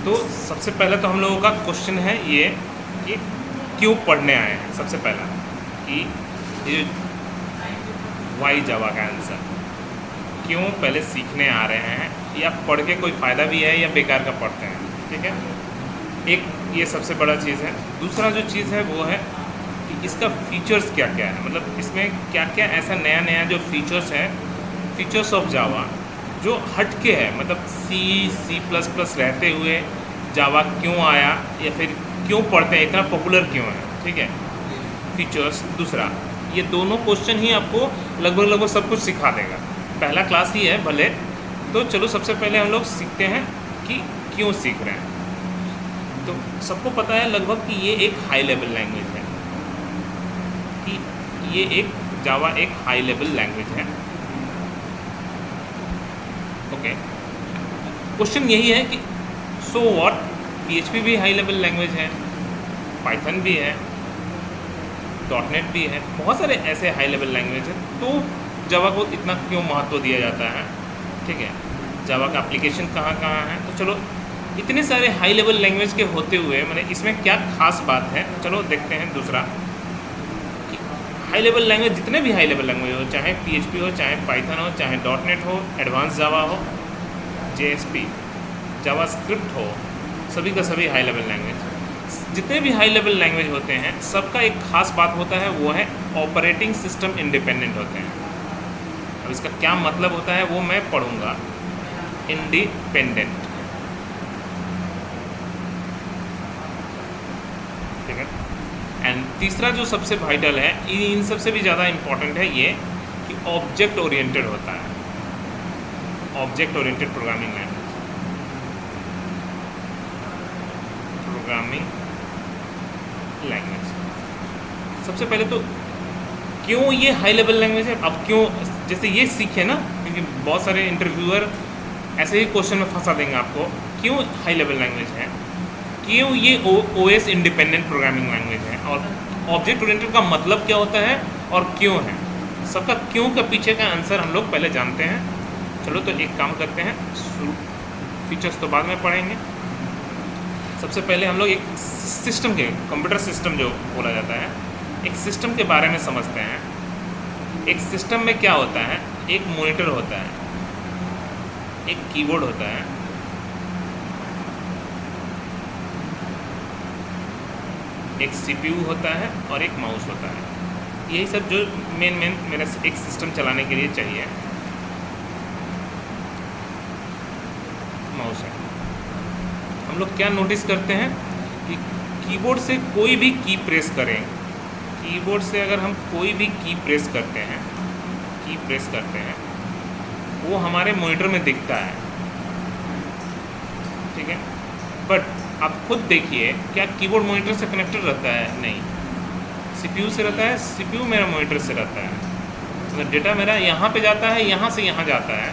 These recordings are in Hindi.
तो सबसे पहले तो हम लोगों का क्वेश्चन है ये कि क्यों पढ़ने आए हैं। सबसे पहला कि ये वाई जावा का आंसर, क्यों पहले सीखने आ रहे हैं, या पढ़ के कोई फ़ायदा भी है या बेकार का पढ़ते हैं। ठीक है, एक ये सबसे बड़ा चीज़ है। दूसरा जो चीज़ है वो है कि इसका फीचर्स क्या क्या है, मतलब इसमें क्या क्या ऐसा नया नया जो फीचर्स है, फीचर्स ऑफ जावा जो हटके है, मतलब C++ रहते हुए जावा क्यों आया, या फिर क्यों पढ़ते हैं, इतना पॉपुलर क्यों है। ठीक है, फीचर्स। दूसरा, ये दोनों क्वेश्चन ही आपको लगभग सब कुछ सिखा देगा। पहला क्लास ही है भले, तो चलो सबसे पहले हम लोग सीखते हैं कि क्यों सीख रहे हैं। तो सबको पता है लगभग कि ये एक हाई लेवल लैंग्वेज है, कि ये एक जावा एक हाई लेवल लैंग्वेज है। ओके, क्वेश्चन यही है कि सो व्हाट, PHP भी हाई लेवल लैंग्वेज है, पाइथन भी है, .NET भी है, बहुत सारे ऐसे हाई लेवल लैंग्वेज है। तो जावा को इतना क्यों महत्व दिया जाता है। ठीक है, जावा का एप्लीकेशन कहाँ कहाँ है। तो चलो इतने सारे हाई लेवल लैंग्वेज के होते हुए मैंने इसमें क्या खास बात है, चलो देखते हैं। दूसरा कि हाई लेवल लैंग्वेज, जितने भी हाई लेवल लैंग्वेज हो, चाहे PHP हो, चाहे पाइथन हो, चाहे .NET हो, एडवांस जावा हो, JSP, जावास्क्रिप्ट हो, सभी का सभी हाई लेवल लैंग्वेज, जितने भी हाई लेवल लैंग्वेज होते हैं सबका एक खास बात होता है, वो है ऑपरेटिंग सिस्टम इंडिपेंडेंट होते हैं। अब इसका क्या मतलब होता है वो मैं पढ़ूंगा, इंडिपेंडेंट। ठीक है, एंड तीसरा जो सबसे वाइटल है, इन सबसे भी ज़्यादा इम्पोर्टेंट है ये कि ऑब्जेक्ट ओरिएंटेड होता है, object oriented programming language, programming language. सबसे पहले तो क्यों ये हाई लेवल लैंग्वेज है। अब क्यों, जैसे ये सीखे ना, क्योंकि बहुत सारे इंटरव्यूअर ऐसे ही क्वेश्चन में फंसा देंगे आपको, क्यों हाई लेवल लैंग्वेज है, क्यों ये OS इंडिपेंडेंट प्रोग्रामिंग लैंग्वेज है, और ऑब्जेक्ट ओरिएंटेड का मतलब क्या होता है और क्यों है। सबका क्यों का पीछे का आंसर हम लोग पहले जानते हैं। चलो तो एक काम करते हैं, फीचर्स तो बाद में पढ़ेंगे। सबसे पहले हम लोग एक सिस्टम के, कंप्यूटर सिस्टम जो बोला जाता है, एक सिस्टम के बारे में समझते हैं। एक सिस्टम में क्या होता है, एक मॉनिटर होता है, एक कीबोर्ड होता है, एक CPU होता है और एक माउस होता है। यही सब जो मेन मेरा एक सिस्टम चलाने के लिए चाहिए। माउस है। हम लोग क्या नोटिस करते हैं कि कीबोर्ड से कोई भी की प्रेस करें, कीबोर्ड से अगर हम कोई भी की प्रेस करते हैं, वो हमारे मॉनिटर में दिखता है। ठीक है, बट आप खुद देखिए, क्या कीबोर्ड मॉनिटर से कनेक्टेड रहता है? नहीं, CPU से रहता है, CPU मेरा मॉनिटर से रहता है। अगर डेटा मेरा यहाँ पे जाता है, यहाँ से यहाँ जाता है,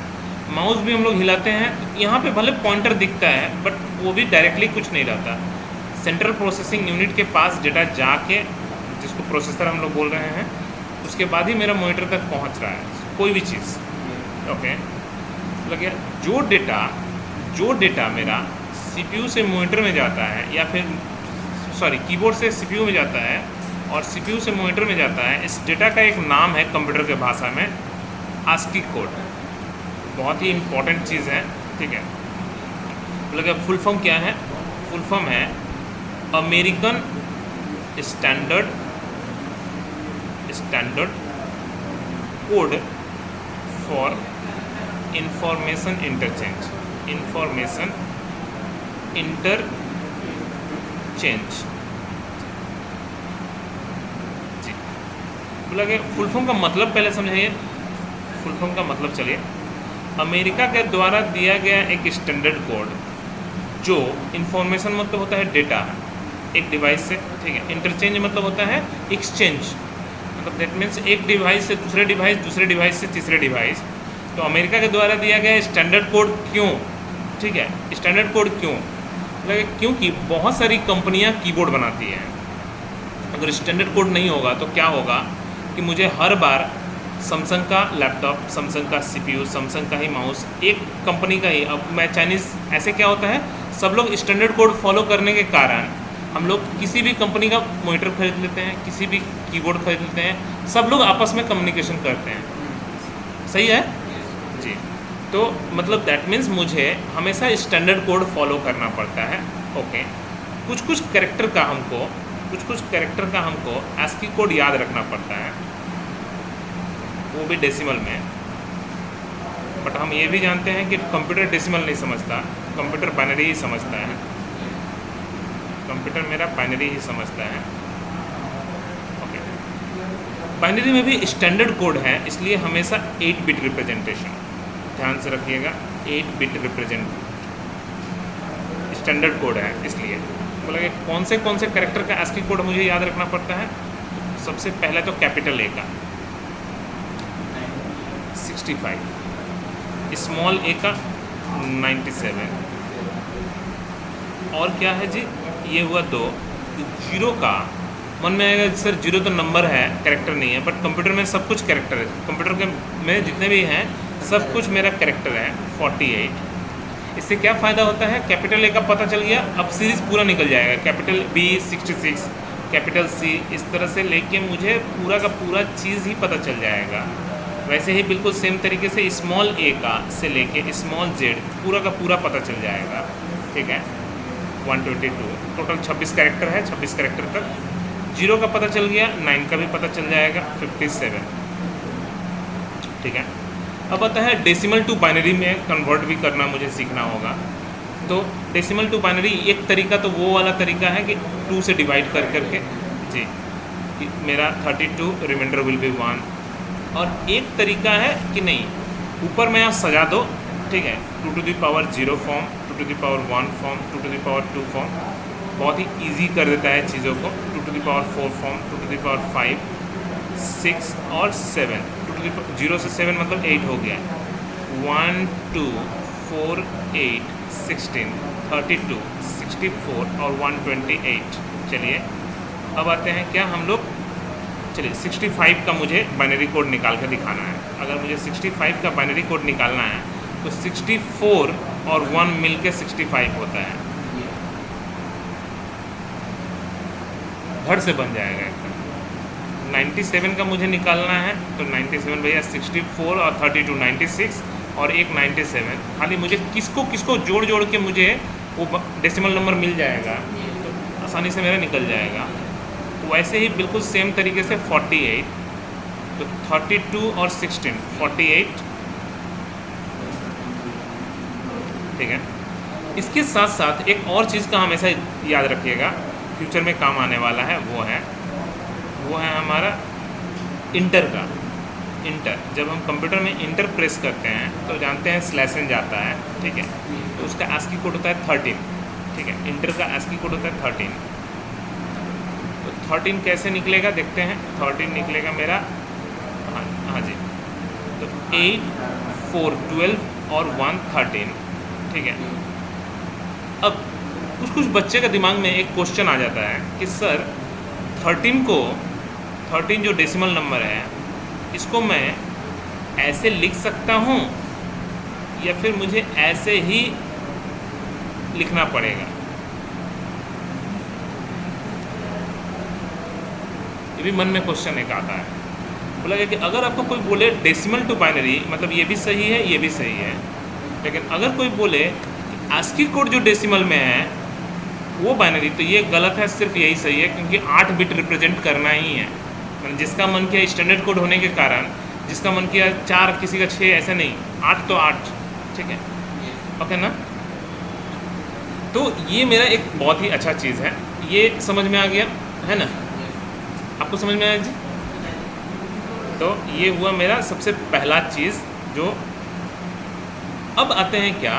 माउस भी हम लोग हिलाते हैं, यहाँ पे भले पॉइंटर दिखता है बट वो भी डायरेक्टली कुछ नहीं रहता। सेंट्रल प्रोसेसिंग यूनिट के पास डेटा जाके, जिसको प्रोसेसर हम लोग बोल रहे हैं, उसके बाद ही मेरा मॉनिटर तक पहुँच रहा है कोई भी चीज़। ओके, लगे जो डेटा मेरा CPU से मॉनिटर में जाता है, या फिर कीबोर्ड से CPU में जाता है और CPU से मॉनिटर में जाता है, इस डेटा का एक नाम है कंप्यूटर के भाषा में ASCII कोड। बहुत ही इम्पोर्टेंट चीज़ है। ठीक है, लगे फुल फॉर्म क्या है? फुल फॉर्म है American standard code for information interchange, जी। लगे फुल फॉर्म का मतलब पहले समझाइए। फुल फॉर्म का मतलब, चलिए, अमेरिका के द्वारा दिया गया एक स्टैंडर्ड कोड, जो इन्फॉर्मेशन मतलब होता है डेटा एक डिवाइस से। ठीक है, इंटरचेंज मतलब होता है एक्सचेंज, मतलब दैट मीन्स एक डिवाइस से दूसरे डिवाइस, दूसरे डिवाइस से तीसरे डिवाइस। तो अमेरिका के द्वारा दिया गया स्टैंडर्ड कोड क्यों? ठीक है, स्टैंडर्ड कोड क्यों? क्योंकि बहुत सारी कंपनियां कीबोर्ड बनाती हैं। अगर स्टैंडर्ड कोड नहीं होगा तो क्या होगा कि मुझे हर बार सैमसंग का लैपटॉप, सैमसंग का सीपीयू, सैमसंग का ही माउस, एक कंपनी का ही। अब मैं चाइनीज़, ऐसे क्या होता है, सब लोग स्टैंडर्ड कोड फॉलो करने के कारण हम लोग किसी भी कंपनी का मॉनिटर खरीद लेते हैं, किसी भी कीबोर्ड खरीद लेते हैं, सब लोग आपस में कम्युनिकेशन करते हैं। सही है जी। तो मतलब दैट मीन्स मुझे हमेशा स्टैंडर्ड कोड फॉलो करना पड़ता है। ओके, कुछ कैरेक्टर का हमको ASCII कोड याद रखना पड़ता है, वो भी डेसिमल में। बट हम ये भी जानते हैं कि कंप्यूटर डेसिमल नहीं समझता, कंप्यूटर बाइनरी ही समझता है। कंप्यूटर मेरा बाइनरी ही समझता है। ओके, बाइनरी में भी स्टैंडर्ड कोड है, इसलिए हमेशा 8 बिट रिप्रेजेंटेशन, ध्यान से रखिएगा, 8 बिट रिप्रेजेंट स्टैंडर्ड कोड है। इसलिए बोला कि कौन से कैरेक्टर का ASCII कोड मुझे याद रखना पड़ता है। तो सबसे पहले तो कैपिटल ए का 65, स्मॉल ए का 97, और क्या है जी, ये हुआ 2। जीरो का मन में आएगा सर जीरो तो नंबर है, कैरेक्टर नहीं है, बट कंप्यूटर में सब कुछ कैरेक्टर है। कंप्यूटर के में जितने भी हैं सब कुछ मेरा कैरेक्टर है। 48, इससे क्या फ़ायदा होता है, कैपिटल ए का पता चल गया, अब सीरीज़ पूरा निकल जाएगा। कैपिटल बी 66, कैपिटल सी, इस तरह से लेके मुझे पूरा का पूरा चीज़ ही पता चल जाएगा। वैसे ही बिल्कुल सेम तरीके से स्मॉल ए का से लेके स्मॉल जेड पूरा का पूरा पता चल जाएगा। ठीक है, 122, टोटल 26 कैरेक्टर है, 26 कैरेक्टर तक। जीरो का पता चल गया, 9 का भी पता चल जाएगा, 57। ठीक है, अब आता है डेसिमल टू बाइनरी में कन्वर्ट भी करना मुझे सीखना होगा। तो डेसिमल टू बाइनरी एक तरीका तो वो वाला तरीका है कि 2 से डिवाइड कर करके जी, कि मेरा 32 रिमाइंडर विल बी 1। और एक तरीका है कि नहीं, ऊपर में आप सजा दो, ठीक है, 2 to the power 0 form, 2 to the power 1 form, 2 to the power 2 form, बहुत ही इजी कर देता है चीज़ों को। 2 to the power 4 form, 2 to the power 5, 6 और 7, 0 से 7 मतलब 8 हो गया। 1 2 4 8 16 32 64 और 128। चलिए अब आते हैं क्या हम लोग, चलिए 65 का मुझे बाइनरी कोड निकाल कर दिखाना है। अगर मुझे 65 का बाइनरी कोड निकालना है तो 64 और 1 मिल के 65 होता है, धड़ से बन जाएगा एकदम। 97 का मुझे निकालना है तो 97 भैया 64 और 32 96 और एक 97, खाली मुझे किसको जोड़ के मुझे वो डेसिमल नंबर मिल जाएगा तो आसानी से मेरा निकल जाएगा। वैसे ही बिल्कुल सेम तरीके से 48, तो 32 और 16 48। ठीक है, इसके साथ साथ एक और चीज़ का हमेशा याद रखिएगा, फ्यूचर में काम आने वाला है, वो है हमारा इंटर का। इंटर, जब हम कंप्यूटर में इंटर प्रेस करते हैं तो जानते हैं स्लैश एन जाता है, ठीक है, तो उसका ASCII कोड होता है 13। ठीक है, इंटर का ASCII कोड होता है 13। तो 13 कैसे निकलेगा देखते हैं। 13 निकलेगा मेरा, हाँ जी, तो 8 4 12 और 1 13। ठीक है, अब कुछ बच्चे का दिमाग में एक क्वेश्चन आ जाता है कि सर 13 जो डेसिमल नंबर है इसको मैं ऐसे लिख सकता हूँ या फिर मुझे ऐसे ही लिखना पड़ेगा। ये भी मन में क्वेश्चन एक आता है। बोला गया कि अगर आपको कोई बोले डेसिमल टू बाइनरी, मतलब ये भी सही है ये भी सही है, लेकिन अगर कोई बोले ASCII कोड जो डेसिमल में है वो बाइनरी, तो ये गलत है, सिर्फ यही सही है, क्योंकि 8 बिट रिप्रेजेंट करना ही है। मतलब जिसका मन किया स्टैंडर्ड कोड होने के कारण, जिसका मन किया 4 किसी का 6, ऐसे नहीं, 8 तो 8। ठीक है, ओके ना। तो ये मेरा एक बहुत ही अच्छा चीज़ है, ये समझ में आ गया है ना, आपको समझ में आया जी। तो ये हुआ मेरा सबसे पहला चीज़ जो। अब आते हैं क्या,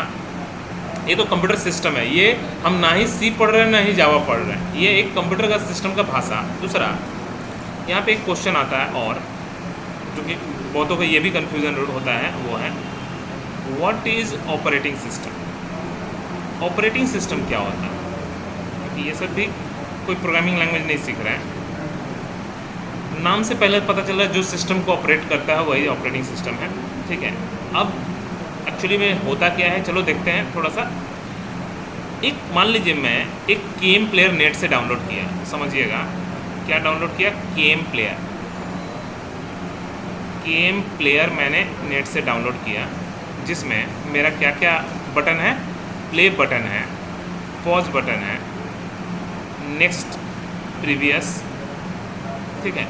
ये तो कंप्यूटर सिस्टम है, ये हम ना ही सी पढ़ रहे हैं ना ही जावा पढ़ रहे हैं, ये एक कंप्यूटर का सिस्टम का भाषा। दूसरा यहाँ पे एक क्वेश्चन आता है और जो कि बहुतों को ये भी कन्फ्यूज़न होता है, वो है what is operating system. Operating system क्या होता है, क्योंकि ये सब भी कोई प्रोग्रामिंग लैंग्वेज नहीं सीख रहे हैं, नाम से पहले पता चल रहा है जो सिस्टम को ऑपरेट करता है वही ऑपरेटिंग सिस्टम है, ठीक है। अब एक्चुअली में होता क्या है, चलो देखते हैं थोड़ा सा। एक मान लीजिए मैं एक केम प्लेयर नेट से डाउनलोड किया, समझिएगा क्या डाउनलोड किया, केम प्लेयर मैंने नेट से डाउनलोड किया, जिसमें मेरा क्या क्या बटन है, प्ले बटन है, पॉज बटन है, नेक्स्ट, प्रीवियस, ठीक है।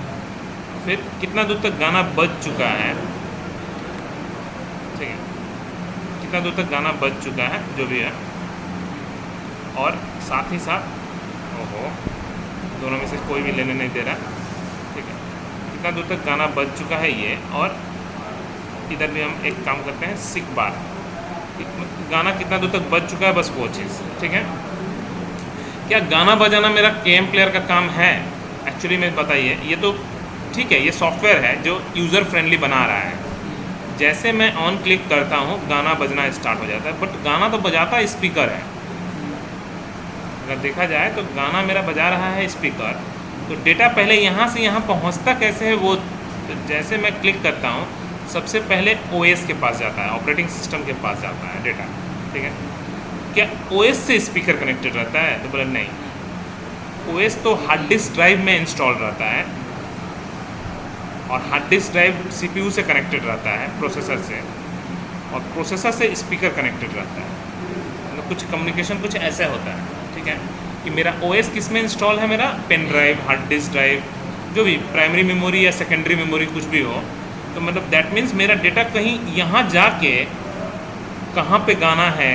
फिर कितना दूर तक गाना बज चुका है, ठीक है, कितना दूर तक गाना बज चुका है जो भी है, और साथ ही साथ ओहो दोनों में से कोई भी लेने नहीं दे रहा, ठीक है, कितना दूर तक गाना बज चुका है ये। और इधर भी हम एक काम करते हैं, सिक बार, गाना कितना दूर तक बज चुका है, बस वो चीज़, ठीक है। क्या गाना बजाना मेरा केम प्लेयर का काम है? एक्चुअली में बताइए, ये तो ठीक है, ये सॉफ्टवेयर है जो यूज़र फ्रेंडली बना रहा है। जैसे मैं ऑन क्लिक करता हूँ गाना बजना स्टार्ट हो जाता है, बट गाना तो बजाता स्पीकर है। अगर देखा जाए तो गाना मेरा बजा रहा है स्पीकर, तो डेटा पहले यहाँ से यहाँ पहुँचता कैसे है वो, जैसे मैं क्लिक करता हूँ सबसे पहले ओएस के पास जाता है, ऑपरेटिंग सिस्टम के पास जाता है डेटा, ठीक है। क्या ओएस से स्पीकर कनेक्टेड रहता है? तो बोला नहीं, ओएस तो हार्ड डिस्क ड्राइव में इंस्टॉल रहता है, और हार्ड डिस्क ड्राइव सीपीयू से कनेक्टेड रहता है प्रोसेसर से, और प्रोसेसर से स्पीकर कनेक्टेड रहता है। मतलब कुछ कम्युनिकेशन कुछ ऐसा होता है, ठीक है, कि मेरा ओएस किस में इंस्टॉल है, मेरा pen drive, hard disk drive, जो भी प्राइमरी मेमोरी या सेकेंडरी मेमोरी कुछ भी हो। तो मतलब दैट मीन्स मेरा डेटा कहीं यहाँ जाके कहाँ पे गाना है,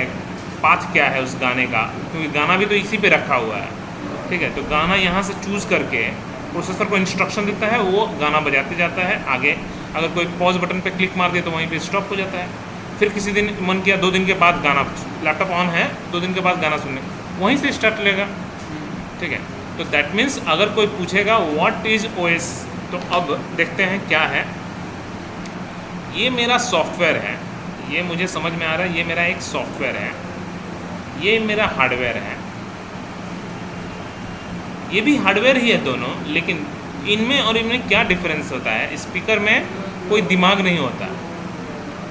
पाथ क्या है उस गाने का, क्योंकि गाना भी तो इसी पे रखा हुआ है, ठीक है। तो गाना यहाँ से चूज़ करके प्रोसेसर को इंस्ट्रक्शन देता है, वो गाना बजाते जाता है आगे। अगर कोई पॉज बटन पे क्लिक मार दिया तो वहीं पे स्टॉप हो जाता है। फिर किसी दिन मन किया 2 दिन के बाद गाना, लैपटॉप ऑन है 2 दिन के बाद गाना सुनने, वहीं से स्टार्ट लेगा, ठीक है। तो दैट मीन्स अगर कोई पूछेगा व्हाट इज़ ओएस, तो अब देखते हैं क्या है। ये मेरा सॉफ्टवेयर है, ये मुझे समझ में आ रहा है, ये मेरा एक सॉफ्टवेयर है, ये मेरा हार्डवेयर है, ये भी हार्डवेयर ही है दोनों। लेकिन इनमें और इनमें क्या डिफरेंस होता है, स्पीकर में कोई दिमाग नहीं होता,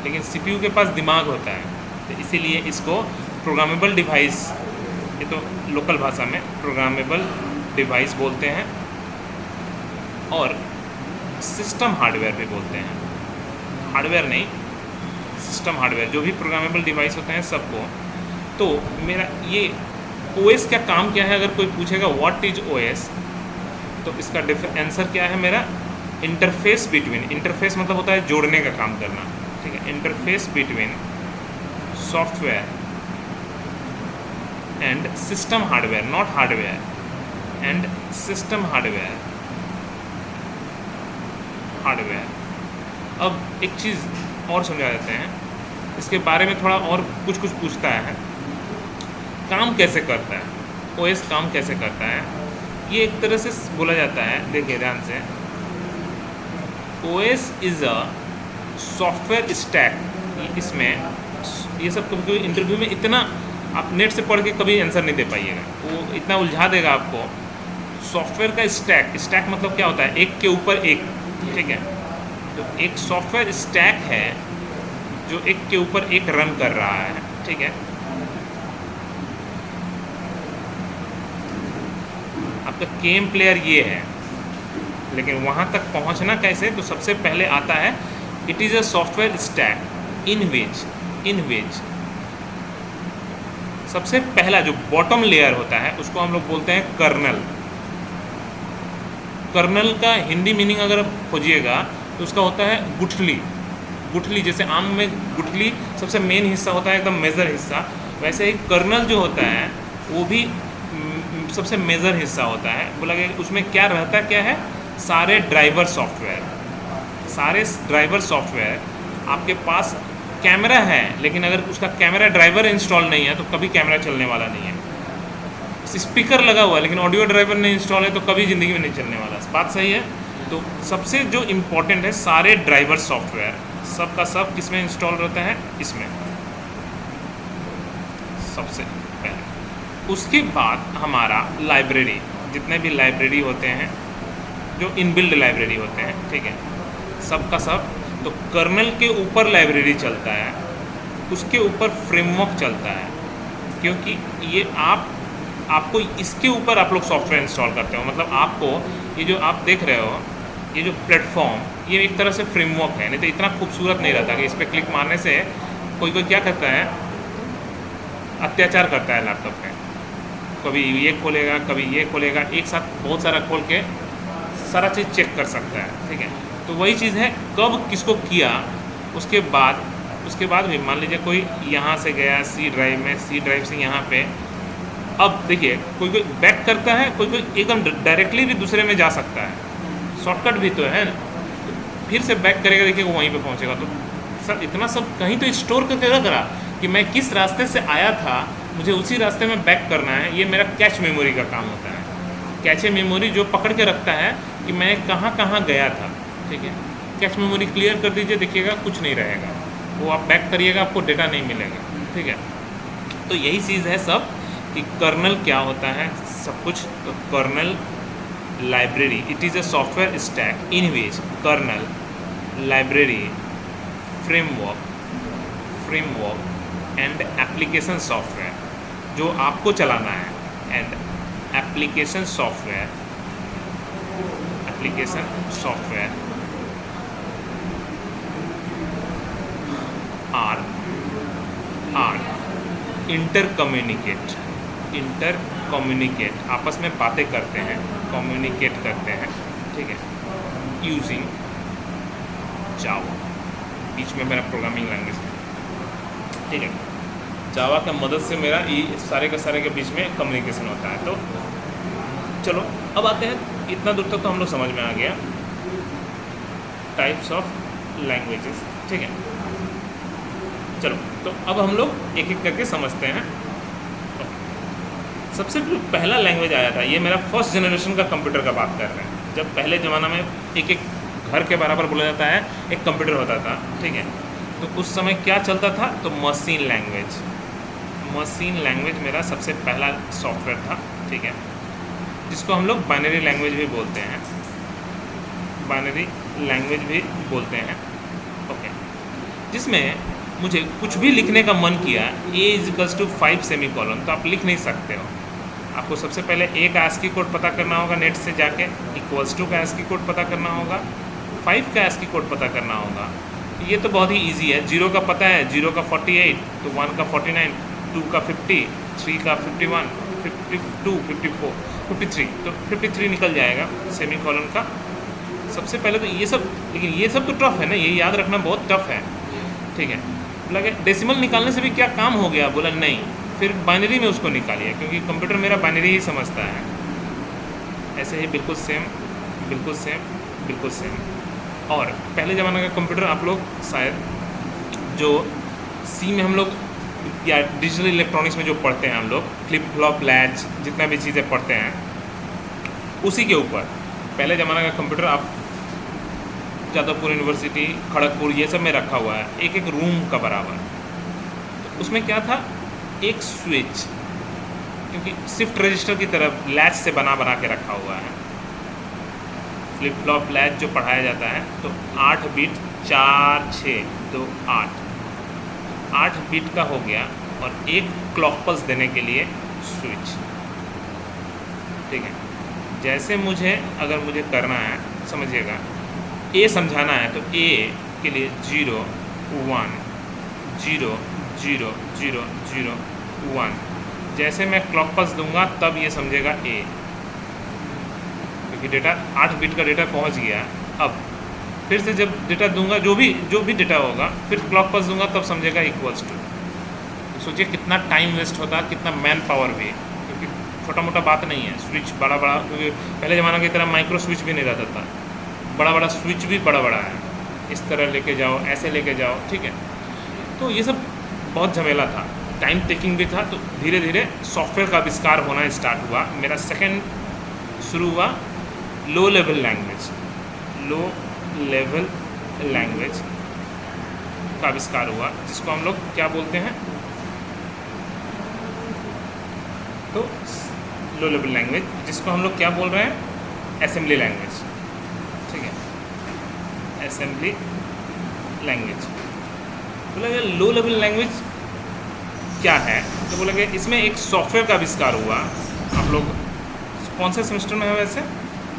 लेकिन सीपीयू के पास दिमाग होता है। तो इसीलिए इसको प्रोग्रामेबल डिवाइस, ये तो लोकल भाषा में प्रोग्रामेबल डिवाइस बोलते हैं, और सिस्टम हार्डवेयर भी बोलते हैं। हार्डवेयर नहीं, सिस्टम हार्डवेयर, जो भी प्रोग्रामेबल डिवाइस होते हैं सबको। तो मेरा ये ओएस का काम क्या है, अगर कोई पूछेगा व्हाट इज ओएस, तो इसका आंसर क्या है मेरा, इंटरफेस बिटवीन, इंटरफेस मतलब होता है जोड़ने का काम करना, ठीक है। Interface between software and system hardware, not hardware, and system hardware. अब एक चीज़ और समझा देते हैं, इसके बारे में थोड़ा और कुछ पूछता है, काम कैसे करता है, ओएस काम कैसे करता है। ये एक तरह से बोला जाता है, देखिए ध्यान से, OS is a software stack. इसमें ये सब कभी इंटरव्यू में इतना आप नेट से पढ़ के कभी आंसर नहीं दे पाइएगा, वो इतना उलझा देगा आपको। सॉफ्टवेयर का स्टैक, स्टैक मतलब क्या होता है, एक के ऊपर एक, ठीक है। तो एक सॉफ्टवेयर स्टैक है जो एक के ऊपर एक रन कर रहा है, ठीक है। आपका केम प्लेयर ये है, लेकिन वहाँ तक पहुँचना कैसे, तो सबसे पहले आता है it is a software stack in which सबसे पहला जो बॉटम लेयर होता है उसको हम लोग बोलते हैं कर्नल। कर्नल का हिंदी मीनिंग अगर आप खोजिएगा तो उसका होता है गुठली। गुठली जैसे आम में गुठली सबसे मेन हिस्सा होता है, एकदम मेजर हिस्सा, वैसे ही कर्नल जो होता है वो भी सबसे मेजर हिस्सा होता है। बोला गया उसमें क्या रहता है, क्या है, सारे ड्राइवर सॉफ्टवेयर आपके पास कैमरा है, लेकिन अगर उसका कैमरा ड्राइवर इंस्टॉल नहीं है तो कभी कैमरा चलने वाला नहीं है। स्पीकर लगा हुआ है लेकिन ऑडियो ड्राइवर नहीं इंस्टॉल है तो कभी ज़िंदगी में नहीं चलने वाला। बात सही है। तो सबसे जो इम्पोर्टेंट है, सारे ड्राइवर सॉफ्टवेयर सब का सब किस में इंस्टॉल रहता है, इसमें सबसे पहले। उसके बाद हमारा लाइब्रेरी, जितने भी लाइब्रेरी होते हैं, जो इनबिल्ड लाइब्रेरी होते हैं, ठीक है, सब का सब। तो कर्नल के ऊपर लाइब्रेरी चलता है, उसके ऊपर फ्रेमवर्क चलता है, क्योंकि ये आपको इसके ऊपर आप लोग सॉफ्टवेयर इंस्टॉल करते हो। मतलब आपको ये जो आप देख रहे हो, ये जो प्लेटफॉर्म, ये एक तरह से फ्रेमवर्क है, नहीं तो इतना खूबसूरत नहीं रहता कि इस पर क्लिक मारने से कोई क्या करता है, अत्याचार करता है लैपटॉप पे। कभी ये खोलेगा, कभी ये खोलेगा, एक साथ बहुत सारा खोल के सारा चीज़ चेक कर सकता है, ठीक है। तो वही चीज़ है, कब किसको किया, उसके बाद भी मान लीजिए कोई यहाँ से गया सी ड्राइव में, सी ड्राइव से यहाँ पे, अब देखिए कोई बैक करता है, कोई एकदम डायरेक्टली भी दूसरे में जा सकता है, शॉर्टकट भी तो है ना। फिर से बैक करेगा, देखिए वो वहीं पे पहुँचेगा। तो सर इतना सब कहीं तो स्टोर करके रख रहा कि मैं किस रास्ते से आया था, मुझे उसी रास्ते में बैक करना है। ये मेरा कैच मेमोरी का काम होता है। कैचे मेमोरी जो पकड़ के रखता है कि मैं कहाँ कहाँ गया था, ठीक है। कैच मेमोरी क्लियर कर दीजिए, देखिएगा कुछ नहीं रहेगा, वो आप बैक करिएगा आपको डेटा नहीं मिलेगा, ठीक है। तो यही चीज़ है सब कि कर्नल क्या होता है, सब कुछ। तो kernel library, it is a software stack in which kernel, library, framework and application software जो आपको चलाना है, and application software are inter आपस में बातें करते हैं, कम्युनिकेट करते हैं, ठीक है, यूजिंग जावा। बीच में मेरा प्रोग्रामिंग लैंग्वेज है, ठीक है। जावा की मदद से मेरा ये सारे के बीच में कम्युनिकेशन होता है। तो चलो अब आते हैं, इतना दूर तक तो हम लोग समझ में आ गया टाइप्स ऑफ लैंग्वेजेस, ठीक है। चलो तो अब हम लोग एक एक करके समझते हैं। सबसे पहला लैंग्वेज आया था, ये मेरा फर्स्ट जनरेशन का कंप्यूटर का बात कर रहे हैं। जब पहले ज़माना में एक घर के बराबर बोला जाता है एक कंप्यूटर होता था, ठीक है। तो उस समय क्या चलता था, तो मशीन लैंग्वेज मेरा सबसे पहला सॉफ्टवेयर था, ठीक है, जिसको हम लोग बाइनरी लैंग्वेज भी बोलते हैं, ओके। जिसमें मुझे कुछ भी लिखने का मन किया, A=5 सेमीकोलन, तो आप लिख नहीं सकते हो। आपको सबसे पहले A का ASCII कोड पता करना होगा नेट से जाके, =2 का ASCII कोड पता करना होगा, 5 का ASCII कोड पता करना होगा। ये तो बहुत ही इजी है। 0 का पता है, 0 का 48, तो 1 का 49, 2 का 50, 3 का 51, 52, 54, 53, तो 53 निकल जाएगा सेमीकोलन का। सबसे पहले तो ये सब, लेकिन ये सब तो टफ है ना, ये याद रखना बहुत टफ है, ठीक है। बोला कि डेसिमल निकालने से भी क्या काम हो गया, बोला नहीं, फिर बाइनरी में उसको निकालिए, क्योंकि कंप्यूटर मेरा बाइनरी ही समझता है। ऐसे ही बिल्कुल सेम। और पहले ज़माने का कंप्यूटर आप लोग शायद जो सी में हम लोग या डिजिटल इलेक्ट्रॉनिक्स में जो पढ़ते हैं हम लोग, फ्लिप फ्लॉप लैच, जितना भी चीज़ें पढ़ते हैं, उसी के ऊपर पहले ज़माने का कंप्यूटर आप जादवपुर यूनिवर्सिटी, खड़गपुर, ये सब में रखा हुआ है, एक रूम का बराबर। तो उसमें क्या था, एक स्विच, क्योंकि शिफ्ट रजिस्टर की तरफ लैच से बना के रखा हुआ है। फ्लिप फ्लॉप लैच जो पढ़ाया जाता है, तो 8 बिट 4 6 2 8 बिट का हो गया, और एक क्लॉक पल्स देने के लिए स्विच, ठीक है। जैसे अगर मुझे करना है, समझिएगा, ए समझाना है, तो ए के लिए 0 1 0 0 0 0 1, जैसे मैं क्लॉक पल्स दूंगा तब ये समझेगा ए, क्योंकि डेटा 8 बिट का डेटा पहुंच गया। अब फिर से जब डेटा दूंगा, जो भी डेटा होगा, फिर क्लॉक पल्स दूंगा तब समझेगा =2। सोचिए कितना टाइम वेस्ट होता, कितना मैन पावर भी, क्योंकि छोटा मोटा बात नहीं है। स्विच बड़ा, क्योंकि पहले ज़माना की तरह माइक्रो स्विच भी नहीं रहता था, बड़ा स्विच भी बड़ा है, इस तरह लेके जाओ, ऐसे लेके जाओ, ठीक है। तो ये सब बहुत झमेला था, टाइम टेकिंग भी था। तो धीरे धीरे सॉफ्टवेयर का आविष्कार होना स्टार्ट हुआ। मेरा सेकंड शुरू हुआ लो लेवल लैंग्वेज का आविष्कार हुआ, जिसको हम लोग क्या बोलते हैं, तो लो लेवल लैंग्वेज, जिसको हम लोग क्या बोल रहे हैं, असेंबली लैंग्वेज, असेंबली लैंग्वेज। बोला लो लेवल लैंग्वेज क्या है, तो बोला कि इसमें एक सॉफ्टवेयर का आविष्कार हुआ। आप लोग कौन से सेमेस्टर में है वैसे?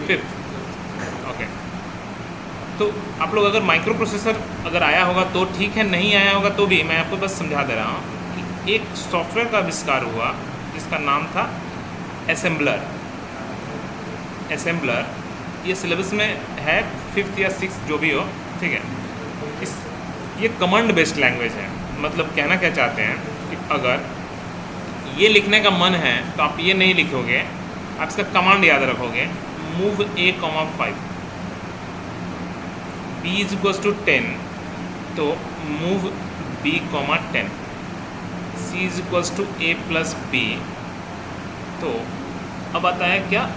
5th। ओके, तो आप लोग अगर माइक्रो प्रोसेसर अगर आया होगा तो ठीक है, नहीं आया होगा तो भी मैं आपको बस समझा दे रहा हूँ कि एक सॉफ्टवेयर का आविष्कार हुआ जिसका नाम था असेंबलर। असेंबलर ये सिलेबस में है 5th या 6th जो भी हो, ठीक है। ये कमांड बेस्ड लैंग्वेज है। मतलब कहना क्या चाहते हैं कि अगर ये लिखने का मन है तो आप ये नहीं लिखोगे, आप इसका कमांड याद रखोगे, मूव A, 5, B = 10, तो move B, 10, C = A + B, तो अब आता है क्या,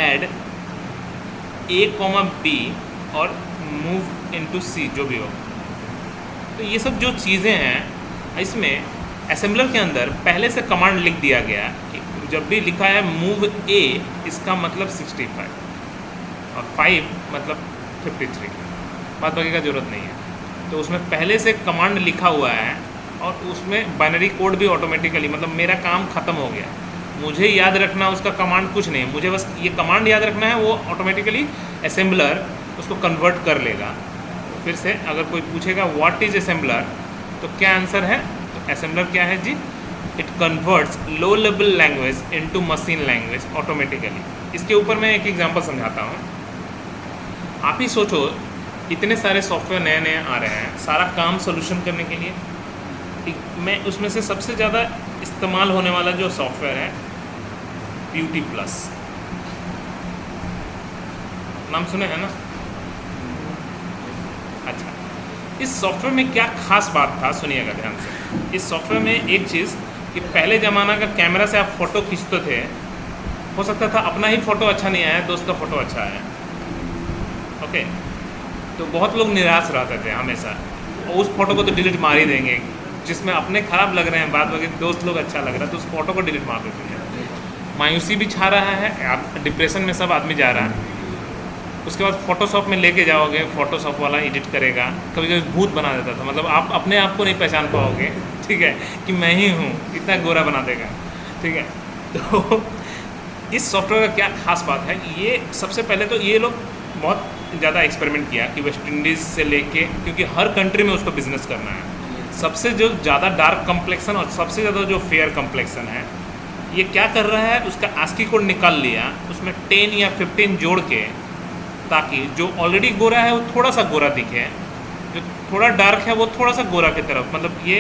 ऐड A, B और मूव इनटू C जो भी हो। तो ये सब जो चीज़ें हैं इसमें असेंबलर के अंदर पहले से कमांड लिख दिया गया कि जब भी लिखा है मूव A, इसका मतलब 65 और 5 मतलब 53, बात बाकी का ज़रूरत नहीं है। तो उसमें पहले से कमांड लिखा हुआ है और उसमें बाइनरी कोड भी ऑटोमेटिकली, मतलब मेरा काम ख़त्म हो गया। मुझे याद रखना उसका कमांड कुछ नहीं, मुझे बस ये कमांड याद रखना है, वो ऑटोमेटिकली असेंबलर उसको कन्वर्ट कर लेगा। फिर से अगर कोई पूछेगा व्हाट इज़ असेंबलर, तो क्या आंसर है? तो असेंबलर क्या है जी? It converts low level language into machine language automatically. इसके ऊपर मैं एक एग्जांपल समझाता हूँ। आप ही सोचो, इतने सारे सॉफ्टवेयर नए नए आ रहे हैं सारा काम सोल्यूशन करने के लिए। मैं उसमें से सबसे ज़्यादा इस्तेमाल होने वाला जो सॉफ्टवेयर है ब्यूटी प्लस, नाम सुने हैं ना? अच्छा, इस सॉफ्टवेयर में क्या खास बात था सुनिएगा ध्यान से। इस सॉफ्टवेयर में एक चीज़ कि पहले ज़माना का कैमरा से आप फ़ोटो खींचते थे, हो सकता था अपना ही फ़ोटो अच्छा नहीं आया, दोस्त का फ़ोटो अच्छा आया, ओके, तो बहुत लोग निराश रहते थे हमेशा, और उस फ़ोटो को तो डिलीट मार ही देंगे, जिसमें अपने ख़राब लग रहे हैं बाद वगैरह दोस्त लोग अच्छा लग रहा है तो उस फ़ोटो को डिलीट मार देते हैं। मायूसी भी छा रहा है, आप डिप्रेशन में सब आदमी जा रहा है। उसके बाद फ़ोटोशॉप में लेके जाओगे, फ़ोटोशॉप वाला एडिट करेगा, कभी कभी भूत बना देता था, मतलब आप अपने आप को नहीं पहचान पाओगे, ठीक है, कि मैं ही हूँ, इतना गोरा बना देगा, ठीक है। तो इस सॉफ्टवेयर का क्या खास बात है, ये सबसे पहले तो ये लोग बहुत ज़्यादा एक्सपेरिमेंट किया कि वेस्ट इंडीज़ से लेके, क्योंकि हर कंट्री में उसको बिजनेस करना है। सबसे जो ज़्यादा डार्क कम्प्लेक्सन और सबसे ज़्यादा जो फेयर कम्प्लेक्सन है, ये क्या कर रहा है, उसका ASCII कोड निकाल लिया, उसमें 10 या 15 जोड़ के, ताकि जो ऑलरेडी गोरा है वो थोड़ा सा गोरा दिखे, जो थोड़ा डार्क है वो थोड़ा सा गोरा की तरफ, मतलब ये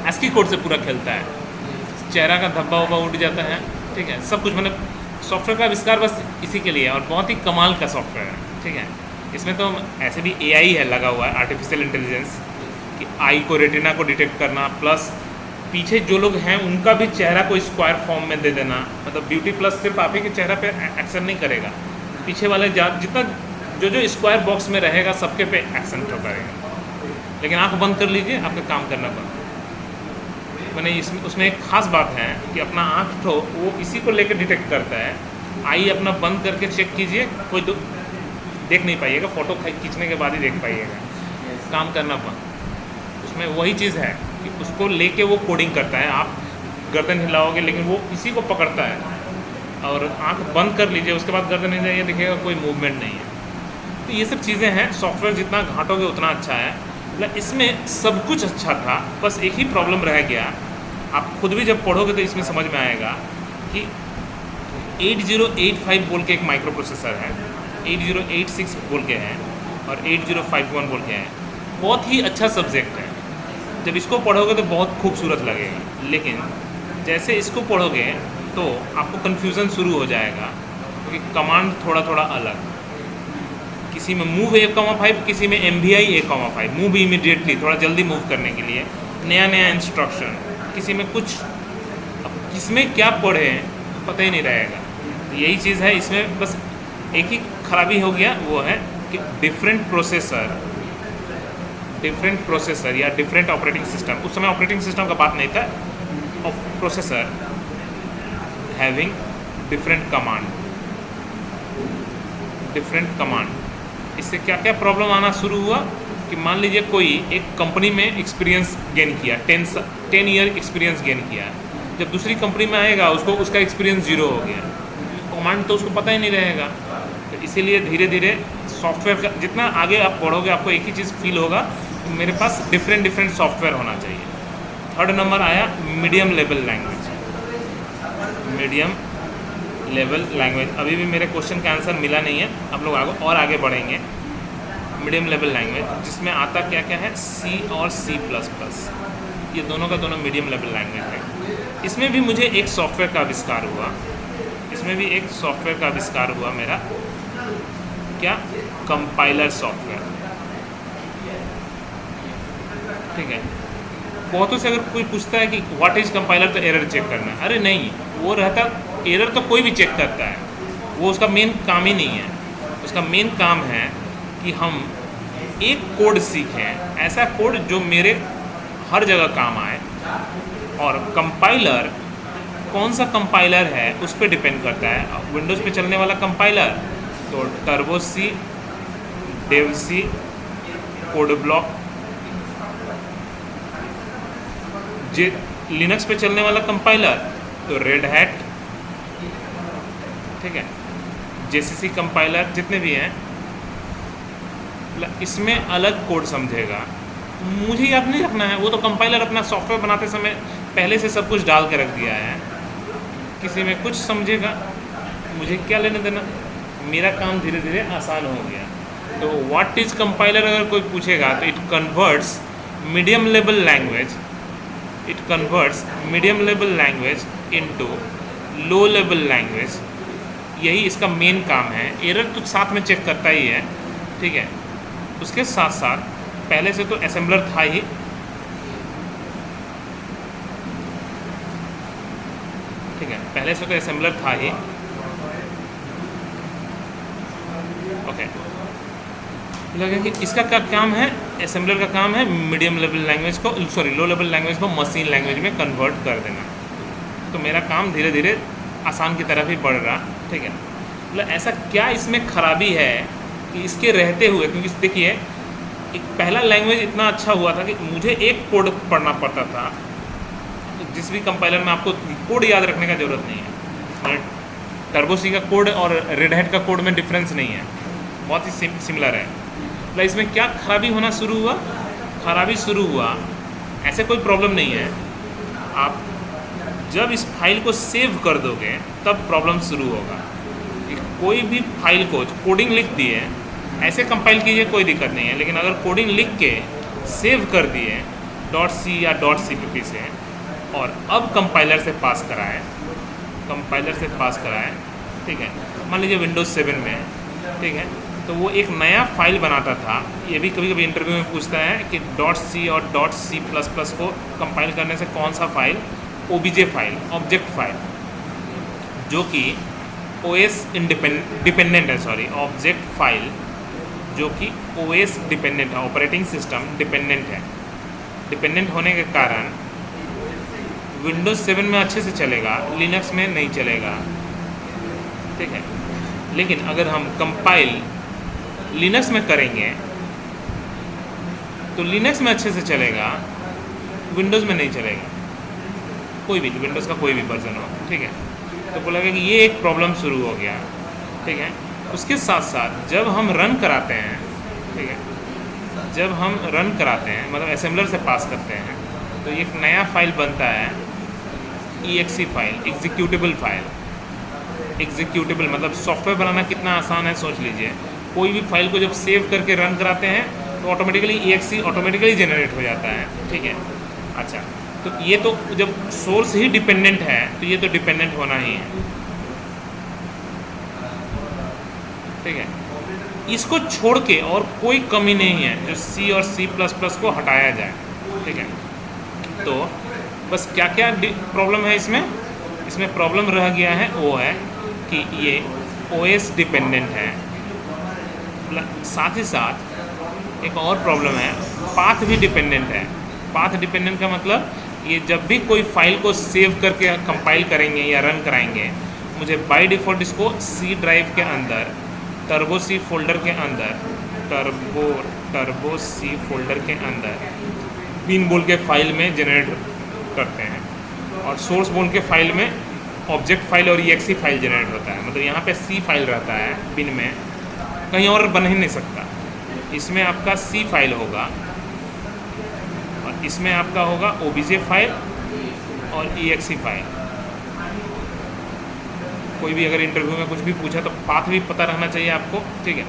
ASCII कोड से पूरा खेलता है। चेहरा का धब्बा वब्बा उठ जाता है, ठीक है, सब कुछ, मतलब सॉफ्टवेयर का आविष्कार बस इसी के लिए है और बहुत ही कमाल का सॉफ्टवेयर है, ठीक है। इसमें तो ऐसे भी AI है लगा हुआ है, आर्टिफिशियल इंटेलिजेंस, कि आई को, रेटिना को डिटेक्ट करना, प्लस पीछे जो लोग हैं उनका भी चेहरा को स्क्वायर फॉर्म में दे देना। मतलब ब्यूटी प्लस सिर्फ आप ही के चेहरा पे एक्शन नहीं करेगा, पीछे वाले जितना जो स्क्वायर बॉक्स में रहेगा सबके पे एक्शन तो करेगा। लेकिन आँख बंद कर लीजिए, आपका काम करना बंद। मैंने उसमें एक ख़ास बात है कि अपना आँख तो वो इसी को लेकर डिटेक्ट करता है। आई अपना बंद करके चेक कीजिए, कोई देख नहीं पाइएगा, फ़ोटो खींचने के बाद ही देख पाइएगा, काम करना बंद। उसमें वही चीज़ है कि उसको लेके वो कोडिंग करता है, आप गर्दन हिलाओगे लेकिन वो इसी को पकड़ता है, और आंख बंद कर लीजिए उसके बाद गर्दन हिलाइए, देखिएगा कोई मूवमेंट नहीं है। तो ये सब चीज़ें हैं, सॉफ्टवेयर जितना घाटोगे उतना अच्छा है। मतलब इसमें सब कुछ अच्छा था, बस एक ही प्रॉब्लम रह गया, आप खुद भी जब पढ़ोगे तो इसमें समझ में आएगा कि 8085 बोल के एक माइक्रो प्रोसेसर है, 8086 बोल के हैं और 8051 बोल के हैं। बहुत ही अच्छा सब्जेक्ट है, जब इसको पढ़ोगे तो बहुत खूबसूरत लगेगा, लेकिन जैसे इसको पढ़ोगे तो आपको कन्फ्यूज़न शुरू हो जाएगा, क्योंकि कमांड थोड़ा थोड़ा अलग, किसी में मूव A,5, किसी में MVI A,5, मूव इमीडिएटली, थोड़ा जल्दी मूव करने के लिए, नया नया इंस्ट्रक्शन, किसी में कुछ, अब किसमें क्या पढ़े पता ही नहीं रहेगा। तो यही चीज़ है इसमें, बस एक ही खराबी हो गया, वो है कि डिफरेंट प्रोसेसर या डिफरेंट ऑपरेटिंग सिस्टम, उस समय ऑपरेटिंग सिस्टम का बात नहीं था, प्रोसेसर हैविंग डिफरेंट कमांड, इससे क्या क्या प्रॉब्लम आना शुरू हुआ कि मान लीजिए कोई एक कंपनी में एक्सपीरियंस गेन किया, 10 ईयर एक्सपीरियंस गेन किया, जब दूसरी कंपनी में आएगा उसको उसका एक्सपीरियंस जीरो हो गया, कमांड तो उसको पता ही नहीं रहेगा। तो इसीलिए धीरे धीरे सॉफ्टवेयर का जितना आगे आप बढ़ोगे आपको एक ही चीज़ फील होगा, तो मेरे पास डिफरेंट सॉफ्टवेयर होना चाहिए। थर्ड नंबर आया medium level language. Medium level language अभी भी मेरे क्वेश्चन का आंसर मिला नहीं है, आप लोग आगे बढ़ेंगे। मीडियम लेवल लैंग्वेज जिसमें आता क्या क्या है, सी और C++, ये दोनों का दोनों मीडियम लेवल लैंग्वेज है। इसमें भी मुझे एक सॉफ्टवेयर का आविष्कार हुआ, इसमें भी एक सॉफ्टवेयर का आविष्कार हुआ मेरा, क्या, कंपाइलर सॉफ्टवेयर। ठीक है, बहुतों से अगर कोई पूछता है कि व्हाट इज कंपाइलर, तो एरर चेक करना है। अरे नहीं, वो रहता, एरर तो कोई भी चेक करता है, वो उसका मेन काम ही नहीं है। उसका मेन काम है कि हम एक कोड सीखें, ऐसा कोड जो मेरे हर जगह काम आए। और कंपाइलर कौन सा कंपाइलर है उस पर डिपेंड करता है। विंडोज़ पे चलने वाला कंपाइलर तो टर्बो सी, डेव सी, कोड ब्लॉक। जे लिनक्स पे चलने वाला कंपाइलर तो रेड हैट, ठीक है, जेसीसी कंपाइलर, जितने भी हैं इसमें अलग कोड समझेगा। मुझे याद नहीं रखना है, वो तो कंपाइलर अपना सॉफ्टवेयर बनाते समय पहले से सब कुछ डाल के रख दिया है। किसी में कुछ समझेगा, मुझे क्या लेना देना, मेरा काम धीरे धीरे आसान हो गया। तो व्हाट इज़ कंपाइलर अगर कोई पूछेगा तो it converts medium level language, it converts medium level language into low level language. यही इसका मेन काम है। एरर तो साथ में चेक करता ही है, ठीक है। उसके साथ साथ पहले से तो असेंबलर था ही, ठीक है, पहले से तो असेंबलर था ही, ओके। लगे कि इसका क्या काम है, असेंबलर का काम है मीडियम लेवल लैंग्वेज को, सॉरी लो लेवल लैंग्वेज को मशीन लैंग्वेज में कन्वर्ट कर देना। तो मेरा काम धीरे धीरे आसान की तरफ ही बढ़ रहा, ठीक है। मतलब ऐसा क्या इसमें खराबी है कि इसके रहते हुए, क्योंकि देखिए एक पहला लैंग्वेज इतना अच्छा हुआ था कि मुझे एक कोड पढ़ना पड़ता था। जिस भी कंपाइलर में आपको कोड याद रखने का ज़रूरत नहीं है। टर्बो सी का कोड और रेड हैट का कोड में डिफरेंस नहीं है, बहुत ही सिमिलर है। मतलब इसमें क्या खराबी होना शुरू हुआ, खराबी शुरू हुआ, ऐसे कोई प्रॉब्लम नहीं है। आप जब इस फाइल को सेव कर दोगे तब प्रॉब्लम शुरू होगा। कोई भी फाइल को कोडिंग लिख दिए, ऐसे कंपाइल कीजिए, कोई दिक्कत नहीं है। लेकिन अगर कोडिंग लिख के सेव कर दिए .c या .cpp से, और अब कंपाइलर से पास कराएं, कंपाइलर से पास कराएं, ठीक है, मान लीजिए विंडोज़ 7 में, ठीक है, तो वो एक नया फाइल बनाता था। ये भी कभी कभी इंटरव्यू में पूछता है कि .c और .c++ को कंपाइल करने से कौन सा file, OBJ file, object file, जो कि OS डिपेंडेंट है, सॉरी, ऑब्जेक्ट फाइल जो कि OS डिपेंडेंट है, ऑपरेटिंग सिस्टम डिपेंडेंट है। डिपेंडेंट होने के कारण विंडोज़ 7 में अच्छे से चलेगा, लिनक्स में नहीं चलेगा, ठीक है। लेकिन अगर हम कंपाइल लिनक्स में करेंगे तो लिनक्स में अच्छे से चलेगा, विंडोज़ में नहीं चलेगा, कोई भी विंडोज़ का कोई भी वर्जन हो, ठीक है। तो बोला गया कि ये एक प्रॉब्लम शुरू हो गया, ठीक है। उसके साथ साथ जब हम रन कराते हैं, ठीक है, जब हम रन कराते हैं मतलब असेंबलर से पास करते हैं, तो एक नया फाइल बनता है, exe file, executable file. Executable मतलब सॉफ्टवेयर बनाना कितना आसान है सोच लीजिए। कोई भी फाइल को जब सेव करके रन कराते हैं तो ऑटोमेटिकली exe ऑटोमेटिकली जनरेट हो जाता है, ठीक है। अच्छा, तो ये तो जब सोर्स ही डिपेंडेंट है तो ये तो डिपेंडेंट होना ही है, ठीक है। इसको छोड़ के और कोई कमी नहीं है जो C और C++ को हटाया जाए, ठीक है। तो बस क्या क्या प्रॉब्लम है इसमें, इसमें प्रॉब्लम रह गया है वो है कि ये OS डिपेंडेंट है। साथ ही साथ एक और प्रॉब्लम है, पाथ भी डिपेंडेंट है। पाथ डिपेंडेंट का मतलब ये जब भी कोई फाइल को सेव करके कंपाइल करेंगे या रन कराएंगे, मुझे बाय डिफ़ॉल्ट इसको C ड्राइव के अंदर, टर्बो C फोल्डर के अंदर टर्बो सी फोल्डर के अंदर बिन बोल के फाइल में जनरेट करते हैं, और सोर्स बोल के फाइल में ऑब्जेक्ट फाइल और EXE फाइल जनरेट होता है। मतलब यहाँ पे C फाइल रहता है बिन में, कहीं और बन ही नहीं सकता। इसमें आपका C फाइल होगा और इसमें आपका होगा OBJ फाइल और EXE फाइल। कोई भी अगर इंटरव्यू में कुछ भी पूछा तो पाथ भी पता रहना चाहिए आपको, ठीक है।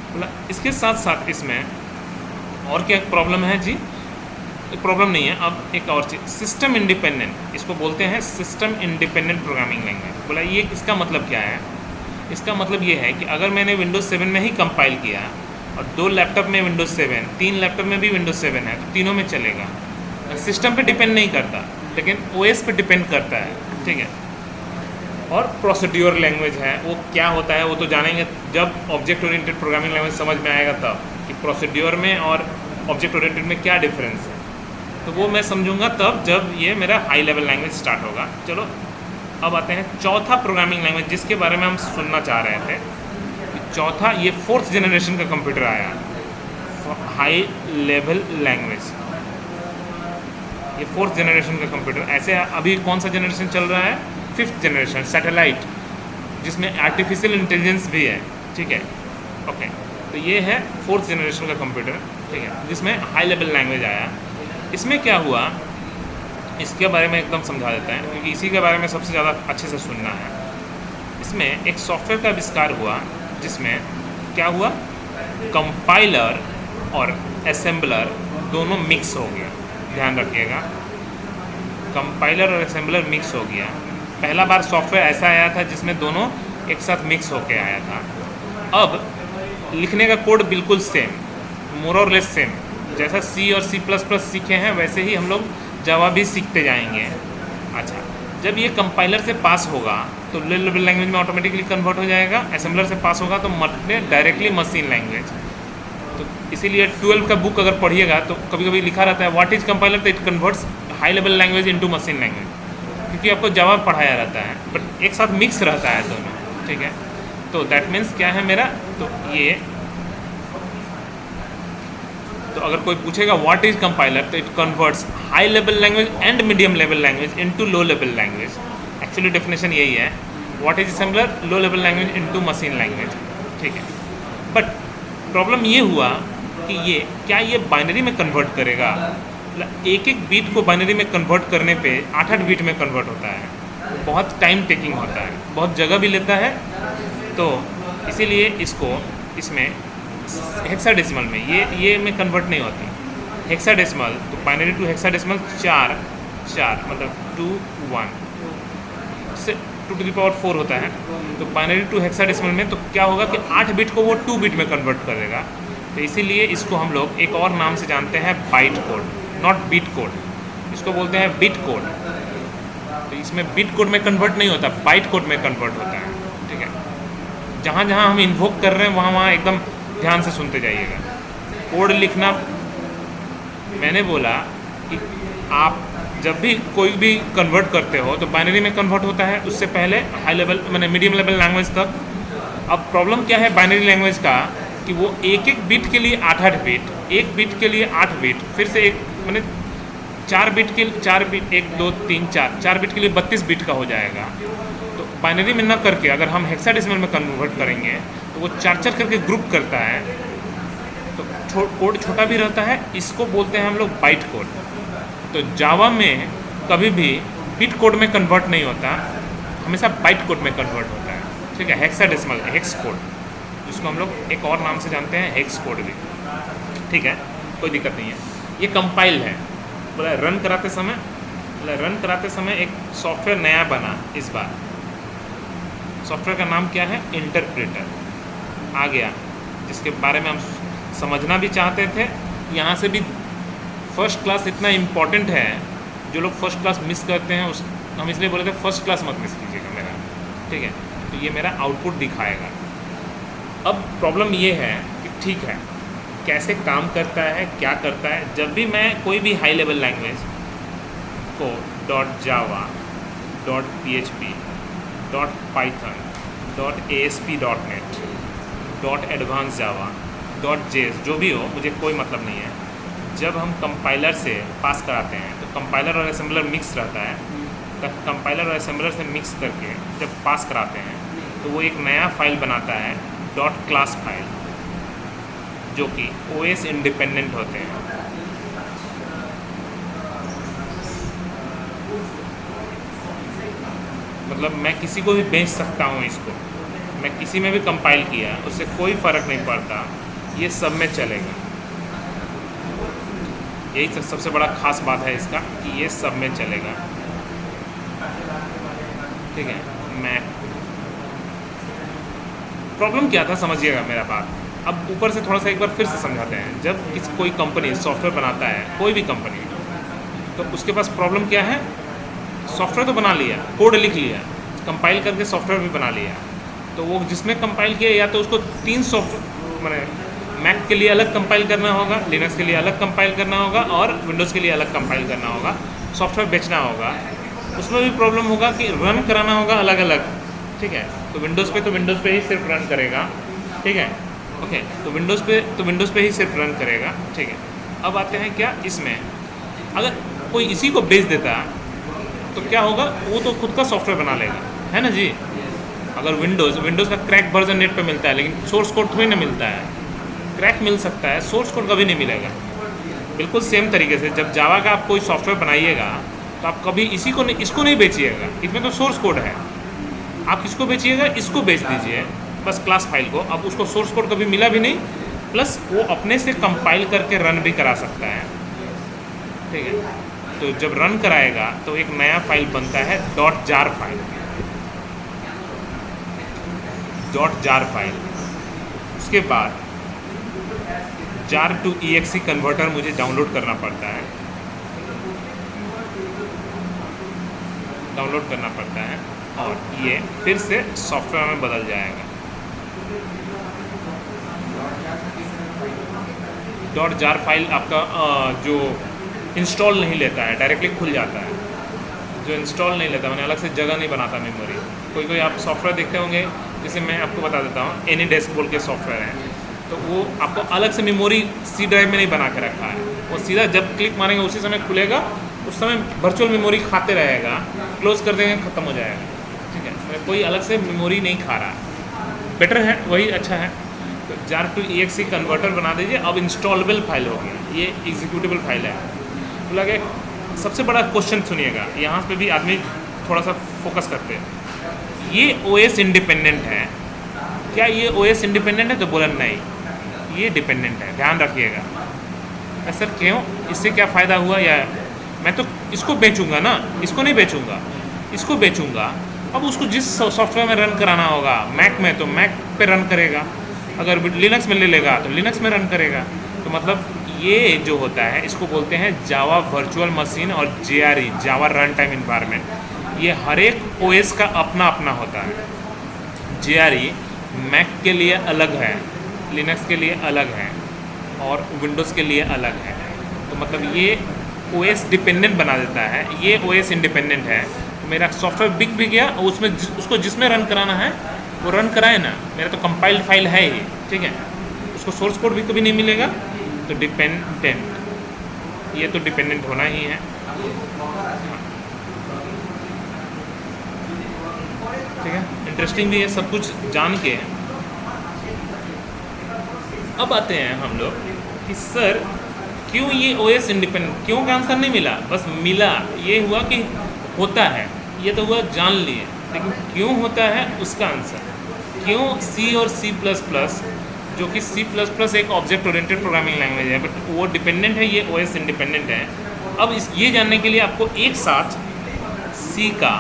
मतलब इसके साथ साथ इसमें और क्या प्रॉब्लम है जी? प्रॉब्लम नहीं है। अब एक और चीज़, सिस्टम इंडिपेंडेंट, इसको बोलते हैं सिस्टम इंडिपेंडेंट प्रोग्रामिंग लैंग्वेज। बोला ये इसका मतलब क्या है? इसका मतलब ये है कि अगर मैंने विंडोज़ 7 में ही कंपाइल किया और 2 लैपटॉप में विंडोज़ 7, 3 लैपटॉप में भी विंडोज़ 7 है, तो तीनों में चलेगा। सिस्टम पे डिपेंड नहीं करता, लेकिन OS पे डिपेंड करता है, ठीक है। और प्रोसीड्यूर लैंग्वेज है, वो क्या होता है वो तो जानेंगे जब ऑब्जेक्ट ओरिएंटेड प्रोग्रामिंग लैंग्वेज समझ में आएगा तब, कि प्रोसीड्यूर में और ऑब्जेक्ट ओरिएंटेड में क्या डिफरेंस है। तो वो मैं समझूंगा तब जब ये मेरा हाई लेवल लैंग्वेज स्टार्ट होगा। चलो अब आते हैं चौथा प्रोग्रामिंग लैंग्वेज जिसके बारे में हम सुनना चाह रहे थे। चौथा, ये 4th जनरेशन का कंप्यूटर आया, हाई लेवल लैंग्वेज। ये 4th जनरेशन का कंप्यूटर। ऐसे अभी कौन सा जनरेशन चल रहा है? 5th जनरेशन सैटेलाइट, जिसमें आर्टिफिशियल इंटेलिजेंस भी है, ठीक है। ओके, तो ये है 4th जनरेशन का कंप्यूटर, ठीक है, जिसमें हाई लेवल लैंग्वेज आया। इसमें क्या हुआ इसके बारे में एकदम समझा देते हैं, क्योंकि इसी के बारे में सबसे ज़्यादा अच्छे से सुनना है। इसमें एक सॉफ्टवेयर का आविष्कार हुआ जिसमें क्या हुआ, कंपाइलर और असेंबलर दोनों मिक्स हो गया। ध्यान रखिएगा, कंपाइलर और असेंबलर मिक्स हो गया। पहला बार सॉफ्टवेयर ऐसा आया था जिसमें दोनों एक साथ मिक्स होके आया था। अब लिखने का कोड बिल्कुल सेम, मोर और लेस सेम। जैसा C और C++ सीखे हैं वैसे ही हम लोग जावा भी सीखते जाएंगे। अच्छा, जब ये कंपाइलर से पास होगा तो लो लेवल लैंग्वेज में ऑटोमेटिकली कन्वर्ट हो जाएगा, असेंबलर से पास होगा तो डायरेक्टली मशीन लैंग्वेज। तो इसीलिए 12 का बुक अगर पढ़िएगा तो कभी कभी लिखा रहता है व्हाट इज कंपाइलर, तो it converts high level language into machine language, क्योंकि आपको जावा पढ़ाया रहता है बट एक साथ मिक्स रहता है दोनों, ठीक है। तो दैट मीन्स क्या है मेरा, तो ये, तो अगर कोई पूछेगा व्हाट इज कंपाइलर, तो it converts high level language and medium level language into low level language. Actually definition यही है, what is assembler, low level language into machine language, ठीक है। बट प्रॉब्लम ये हुआ कि ये क्या ये बाइनरी में कन्वर्ट करेगा? एक एक बीट को बाइनरी में कन्वर्ट करने पे 8-8 बीट में कन्वर्ट होता है, बहुत टाइम टेकिंग होता है, बहुत जगह भी लेता है। तो इसीलिए इसको इसमें हेक्साडेसिमल में ये में कन्वर्ट नहीं होती। हेक्साडेसिमल, तो बाइनरी टू हेक्साडेसिमल 4 मतलब 2 1 से 2⁴ होता है। तो बाइनरी टू हेक्साडेसिमल में तो क्या होगा कि 8 बिट को वो 2 बिट में कन्वर्ट करेगा। तो इसीलिए इसको हम लोग एक और नाम से जानते हैं byte code, not bit code. इसको बोलते हैं बिट कोड। तो इसमें बिट कोड में कन्वर्ट नहीं होता, बाइट कोड में कन्वर्ट होता है, ठीक है। जहाँ जहाँ हम इन्वोक कर रहे हैं वहाँ एकदम ध्यान से सुनते जाइएगा। कोड लिखना, मैंने बोला कि आप जब भी कोई भी कन्वर्ट करते हो तो बाइनरी में कन्वर्ट होता है, उससे पहले हाई लेवल मैंने मीडियम लेवल लैंग्वेज तक। अब प्रॉब्लम क्या है बाइनरी लैंग्वेज का, कि वो एक एक बिट के लिए 8-8 बिट, एक बिट के लिए 8 बिट, फिर से एक मैंने 4 बिट के 4 बिट 1 2 3 4 बिट के लिए 32 बिट का हो जाएगा। तो बाइनरी में न करके अगर हम हेक्साडेसिमल में कन्वर्ट करेंगे तो वो 4 करके ग्रुप करता है, तो कोड छोटा भी रहता है। इसको बोलते हैं हम लोग बाइट कोड। तो जावा में कभी भी बिट कोड में कन्वर्ट नहीं होता, हमेशा बाइट कोड में कन्वर्ट होता है, ठीक है। हेक्साडेसिमल, हेक्स कोड, जिसको हम लोग एक और नाम से जानते हैं हेक्स कोड भी, ठीक है, कोई दिक्कत नहीं है। ये कंपाइल है, बोला रन कराते समय एक सॉफ्टवेयर नया बना। इस बार सॉफ्टवेयर का नाम क्या है, इंटरप्रेटर आ गया, जिसके बारे में हम समझना भी चाहते थे। यहाँ से भी फर्स्ट क्लास इतना इम्पॉर्टेंट है, जो लोग फर्स्ट क्लास मिस करते हैं उस हम इसलिए बोले थे फर्स्ट क्लास मत मिस कीजिएगा मेरा, ठीक है। तो ये मेरा आउटपुट दिखाएगा। अब प्रॉब्लम ये है कि ठीक है कैसे काम करता है, क्या करता है। जब भी मैं कोई भी हाई लेवल लैंग्वेज को .java, .php, .python, .asp.net, .advanced java, .js जो भी हो, मुझे कोई मतलब नहीं है, जब हम कंपाइलर से पास कराते हैं तो कंपाइलर और असेंबलर मिक्स रहता है, तो कंपाइलर और असेंबलर से मिक्स करके जब पास कराते हैं तो वो एक नया फाइल बनाता है .class फाइल, जो कि OS इंडिपेंडेंट होते हैं। मतलब मैं किसी को भी बेच सकता हूँ इसको, मैं किसी में भी कंपाइल किया उससे कोई फ़र्क नहीं पड़ता, ये सब में चलेगा। यही सबसे बड़ा ख़ास बात है इसका कि ये सब में चलेगा। ठीक है, मैं प्रॉब्लम क्या था समझिएगा मेरा बात। अब ऊपर से थोड़ा सा एक बार फिर से समझाते हैं। जब कोई कंपनी सॉफ्टवेयर बनाता है, कोई भी कंपनी, तो उसके पास प्रॉब्लम क्या है, सॉफ्टवेयर तो बना लिया, कोड लिख लिया, कंपाइल करके सॉफ्टवेयर भी बना लिया, तो वो जिसमें कंपाइल किया या तो उसको 3 सॉफ्टवेयर मैंने मैक के लिए अलग कंपाइल करना होगा, लिनक्स के लिए अलग कंपाइल करना होगा और विंडोज़ के लिए अलग कंपाइल करना होगा, सॉफ्टवेयर बेचना होगा। उसमें भी प्रॉब्लम होगा कि रन कराना होगा अलग अलग। ठीक है, तो विंडोज़ पे ही सिर्फ रन करेगा। ठीक है, ओके, तो विंडोज़ पे ही सिर्फ रन करेगा। ठीक है, अब आते हैं क्या इसमें, अगर कोई इसी को बेच देता तो क्या होगा, वो तो खुद का सॉफ्टवेयर बना लेगा, है ना जी। अगर विंडोज़ का क्रैक वर्जन नेट पे मिलता है, लेकिन सोर्स कोड थोड़ी ना मिलता है। क्रैक मिल सकता है, सोर्स कोड कभी नहीं मिलेगा। बिल्कुल सेम तरीके से जब जावा का आप कोई सॉफ्टवेयर बनाइएगा तो आप कभी इसको नहीं बेचिएगा, इसमें तो सोर्स कोड है। आप इसको बेचिएगा, इसको बेच दीजिए बस क्लास फाइल को। अब उसको सोर्स कोड कभी मिला भी नहीं, प्लस वो अपने से कंपाइल करके रन भी करा सकता है। ठीक है, तो जब रन कराएगा तो एक नया फाइल बनता है .jar फाइल। .jar फाइल, उसके बाद jar to exe कन्वर्टर मुझे डाउनलोड करना पड़ता है, और ये फिर से सॉफ्टवेयर में बदल जाएगा। .jar फाइल आपका जो इंस्टॉल नहीं लेता है, डायरेक्टली खुल जाता है। जो इंस्टॉल नहीं लेता, मैंने अलग से जगह नहीं बनाता मेमोरी। कोई आप सॉफ्टवेयर देखते होंगे, जैसे मैं आपको बता देता हूँ, AnyDesk बोल के सॉफ्टवेयर है, तो वो आपको अलग से मेमोरी C ड्राइव में नहीं बना के रखा है। वो सीधा जब क्लिक मारेंगे उसी समय खुलेगा, उस समय वर्चुअल मेमोरी खाते रहेगा, क्लोज कर देंगे ख़त्म हो जाएगा। ठीक है, कोई अलग से मेमोरी नहीं खा रहा, बेटर है, वही अच्छा है। तो jar to exe कन्वर्टर बना दीजिए, अब इंस्टॉलेबल फाइल हो गया, ये एग्जीक्यूटेबल फाइल है। तो लगे सबसे बड़ा क्वेश्चन सुनिएगा, यहाँ पे भी आदमी थोड़ा सा फोकस करते हैं। ये OS इंडिपेंडेंट है, क्या ये OS इंडिपेंडेंट है? तो बोला नहीं, ये डिपेंडेंट है, ध्यान रखिएगा। सर क्यों, इससे क्या फ़ायदा हुआ? या मैं तो इसको बेचूंगा ना, इसको नहीं बेचूंगा, इसको बेचूंगा। अब उसको जिस सॉफ्टवेयर में रन कराना होगा, मैक में तो मैक पे रन करेगा, अगर लिनक्स में ले लेगा तो लिनक्स में रन करेगा। तो मतलब ये जो होता है, इसको बोलते हैं जावा वर्चुअल मशीन और JRE, जावा रन टाइम इन्वायरमेंट। ये हर एक OS का अपना अपना होता है। JRE मैक के लिए अलग है, लिनक्स के लिए अलग है और विंडोज़ के लिए अलग है। तो मतलब ये OS डिपेंडेंट बना देता है, ये OS इंडिपेंडेंट है। तो मेरा सॉफ्टवेयर बिक भी गया, और उसमें उसको जिसमें रन कराना है वो रन कराए ना, मेरा तो कंपाइल्ड फाइल है ही। ठीक है, उसको सोर्स कोड भी कभी नहीं मिलेगा। तो डिपेंडेंट, ये तो डिपेंडेंट होना ही है। ठीक है, इंटरेस्टिंग भी है सब कुछ जान के। अब आते हैं हम लोग कि सर क्यों ये OS इंडिपेंडेंट, क्यों का आंसर नहीं मिला, बस मिला। ये हुआ कि होता है, ये तो हुआ जान लिए, लेकिन क्यों होता है उसका आंसर। क्यों C और C++, जो कि C++ एक ऑब्जेक्ट ओरिएंटेड प्रोग्रामिंग लैंग्वेज है, बट वो डिपेंडेंट है, ये OS इंडिपेंडेंट है। अब ये जानने के लिए आपको एक साथ C का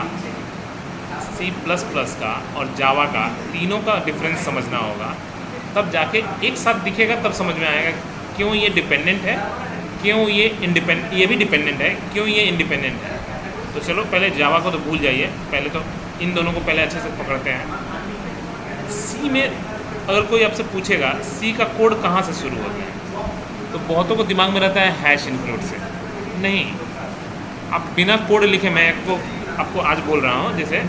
और जावा का तीनों का डिफरेंस समझना होगा, तब जाके एक साथ दिखेगा, तब समझ में आएगा क्यों ये डिपेंडेंट है, क्यों ये ये भी डिपेंडेंट है, क्यों ये इंडिपेंडेंट है। तो चलो पहले जावा को तो भूल जाइए, पहले तो इन दोनों को पहले अच्छे से पकड़ते हैं। C में अगर कोई आपसे पूछेगा C का कोड कहाँ से शुरू होता है, तो बहुतों को दिमाग में रहता है हैश इंक्लूड से। नहीं, आप बिना कोड लिखे, मैं आपको आज बोल रहा हूँ, जैसे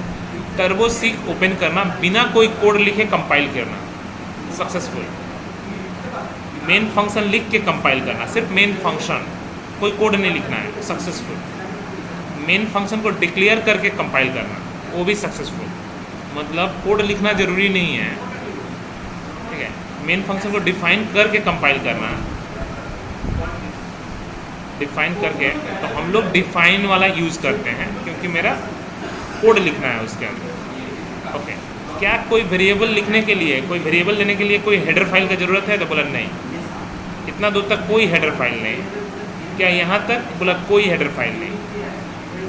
टर्बो सीक ओपन करना बिना कोई कोड लिखे कंपाइल करना सक्सेसफुल। मेन फंक्शन लिख के कंपाइल करना, सिर्फ मेन फंक्शन, कोई कोड नहीं लिखना है, सक्सेसफुल। मेन फंक्शन को डिक्लेयर करके कंपाइल करना, वो भी सक्सेसफुल। मतलब कोड लिखना ज़रूरी नहीं है, ठीक है। मेन फंक्शन को डिफाइन करके कंपाइल करना, डिफाइन करके, तो हम लोग डिफाइन वाला यूज़ करते हैं क्योंकि मेरा कोड लिखना है उसके अंदर। ओके, क्या कोई वेरिएबल लिखने के लिए, कोई वेरिएबल लेने के लिए कोई हेडर फाइल की ज़रूरत है? तो बोला नहीं, इतना दूर तक कोई हेडर फाइल नहीं। क्या यहाँ तक? बोला कोई हेडर फाइल नहीं।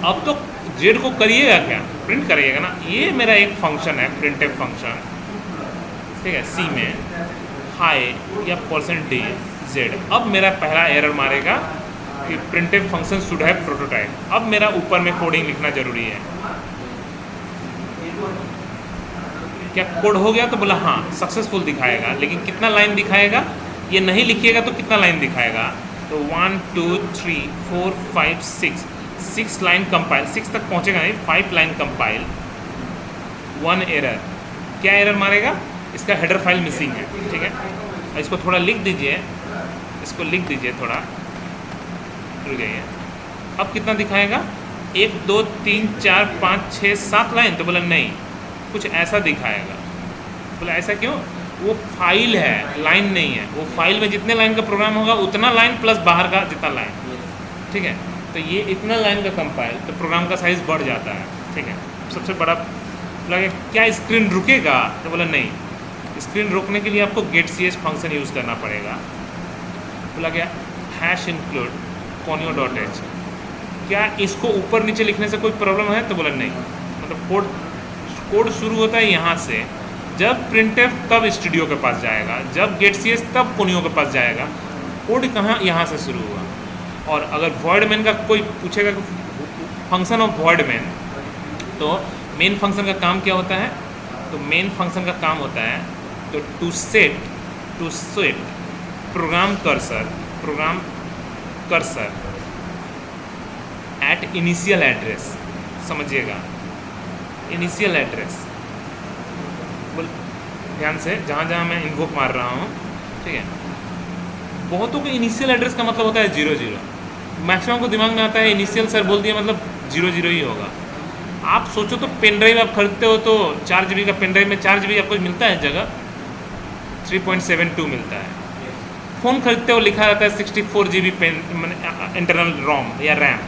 अब तो जेड को करिएगा क्या? प्रिंट करिएगा ना। ये मेरा एक फंक्शन है, प्रिंटफ फंक्शन, ठीक है, सी में हाई या %d(z). अब मेरा पहला एरर मारेगा कि printf function should have prototype. अब मेरा ऊपर में कोडिंग लिखना जरूरी है। क्या कोड हो गया? तो बोला हाँ, सक्सेसफुल दिखाएगा, लेकिन कितना लाइन दिखाएगा? ये नहीं लिखिएगा तो कितना लाइन दिखाएगा? तो 1 2 3 4 5 6 लाइन कंपाइल, 6 तक पहुंचेगा नहीं, 5 लाइन कंपाइल, 1 एरर। क्या एरर मारेगा? इसका हेडर फाइल मिसिंग है, ठीक है। इसको थोड़ा लिख दीजिए, इसको लिख दीजिए थोड़ा, रुक जाइए। अब कितना दिखाएगा? 1 2 3 4 5 6 7 लाइन। तो बोला नहीं, कुछ ऐसा दिखाएगा। बोला ऐसा क्यों? वो फाइल है, लाइन नहीं है। वो फाइल में जितने लाइन का प्रोग्राम होगा उतना लाइन प्लस बाहर का जितना लाइन, ठीक है। तो ये इतना लाइन का कंपाइल, तो प्रोग्राम का साइज़ बढ़ जाता है, ठीक है। सबसे बड़ा लगे क्या स्क्रीन रुकेगा? तो बोला नहीं, स्क्रीन रोकने के लिए आपको getCS फंक्शन यूज़ करना पड़ेगा। बोला क्या? #include conio.h। क्या इसको ऊपर नीचे लिखने से कोई प्रॉब्लम है? तो बोला नहीं। मतलब कोड शुरू होता है यहाँ से, जब printf तब स्टूडियो के पास जाएगा, जब getCS तब conio के पास जाएगा। कोड कहाँ? यहाँ से शुरू हुआ। और अगर void main का कोई पूछेगा फंक्शन ऑफ void main, तो मेन फंक्शन का काम क्या होता है? तो मेन फंक्शन का काम होता है तो to set program cursor at initial address. समझिएगा, इनिशियल एड्रेस, बोल ध्यान से, जहाँ जहाँ मैं इन्वोक मार रहा हूँ, ठीक है। बहुतों को इनिशियल एड्रेस का मतलब होता है 00। मैक्सिमम को दिमाग में आता है इनिशियल सर बोल दिया मतलब 00 ही होगा। आप सोचो तो पेन ड्राइव आप खरीदते हो तो 4 GB का पेन ड्राइव में 4 GB आपको मिलता है जगह, 3.72 मिलता है। फ़ोन खरीदते हो लिखा रहता है 64 GB पेन इंटरनल रोम या रैम,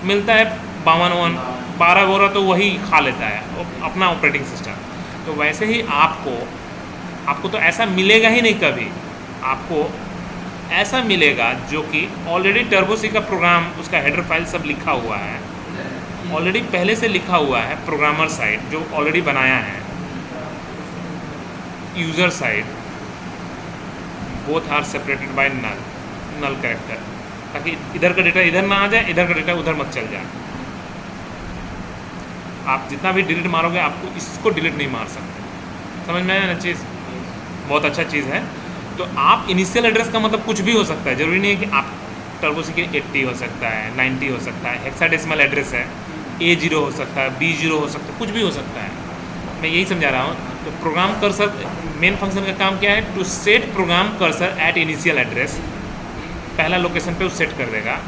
मिलता है 52-12 तो वही खा लेता है अपना ऑपरेटिंग सिस्टम। तो वैसे ही आपको तो ऐसा मिलेगा ही नहीं कभी। आपको ऐसा मिलेगा जो कि ऑलरेडी टर्बो सी का प्रोग्राम, उसका हेडर फाइल सब लिखा हुआ है, ऑलरेडी पहले से लिखा हुआ है। प्रोग्रामर साइड जो ऑलरेडी बनाया है, user side, both are separated by null character, ताकि इधर का डेटा इधर ना आ जाए, इधर का डेटा उधर मत चल जाए। आप जितना भी डिलीट मारोगे आपको इसको डिलीट नहीं मार सकते। समझ में आया ना चीज़? बहुत अच्छा चीज़ है। तो आप इनिशियल एड्रेस का मतलब कुछ भी हो सकता है, ज़रूरी नहीं है कि आप टर्बो सी के 80 हो सकता है, 90 हो सकता है, हेक्साडेसिमल एड्रेस है, A0 हो सकता है, B0 हो सकता है, कुछ भी हो सकता है। मैं यही समझा रहा हूँ। तो प्रोग्राम कर्सर, मेन फंक्शन का काम क्या है? To set program cursor at initial address. पहला लोकेशन पे वो सेट कर देगा।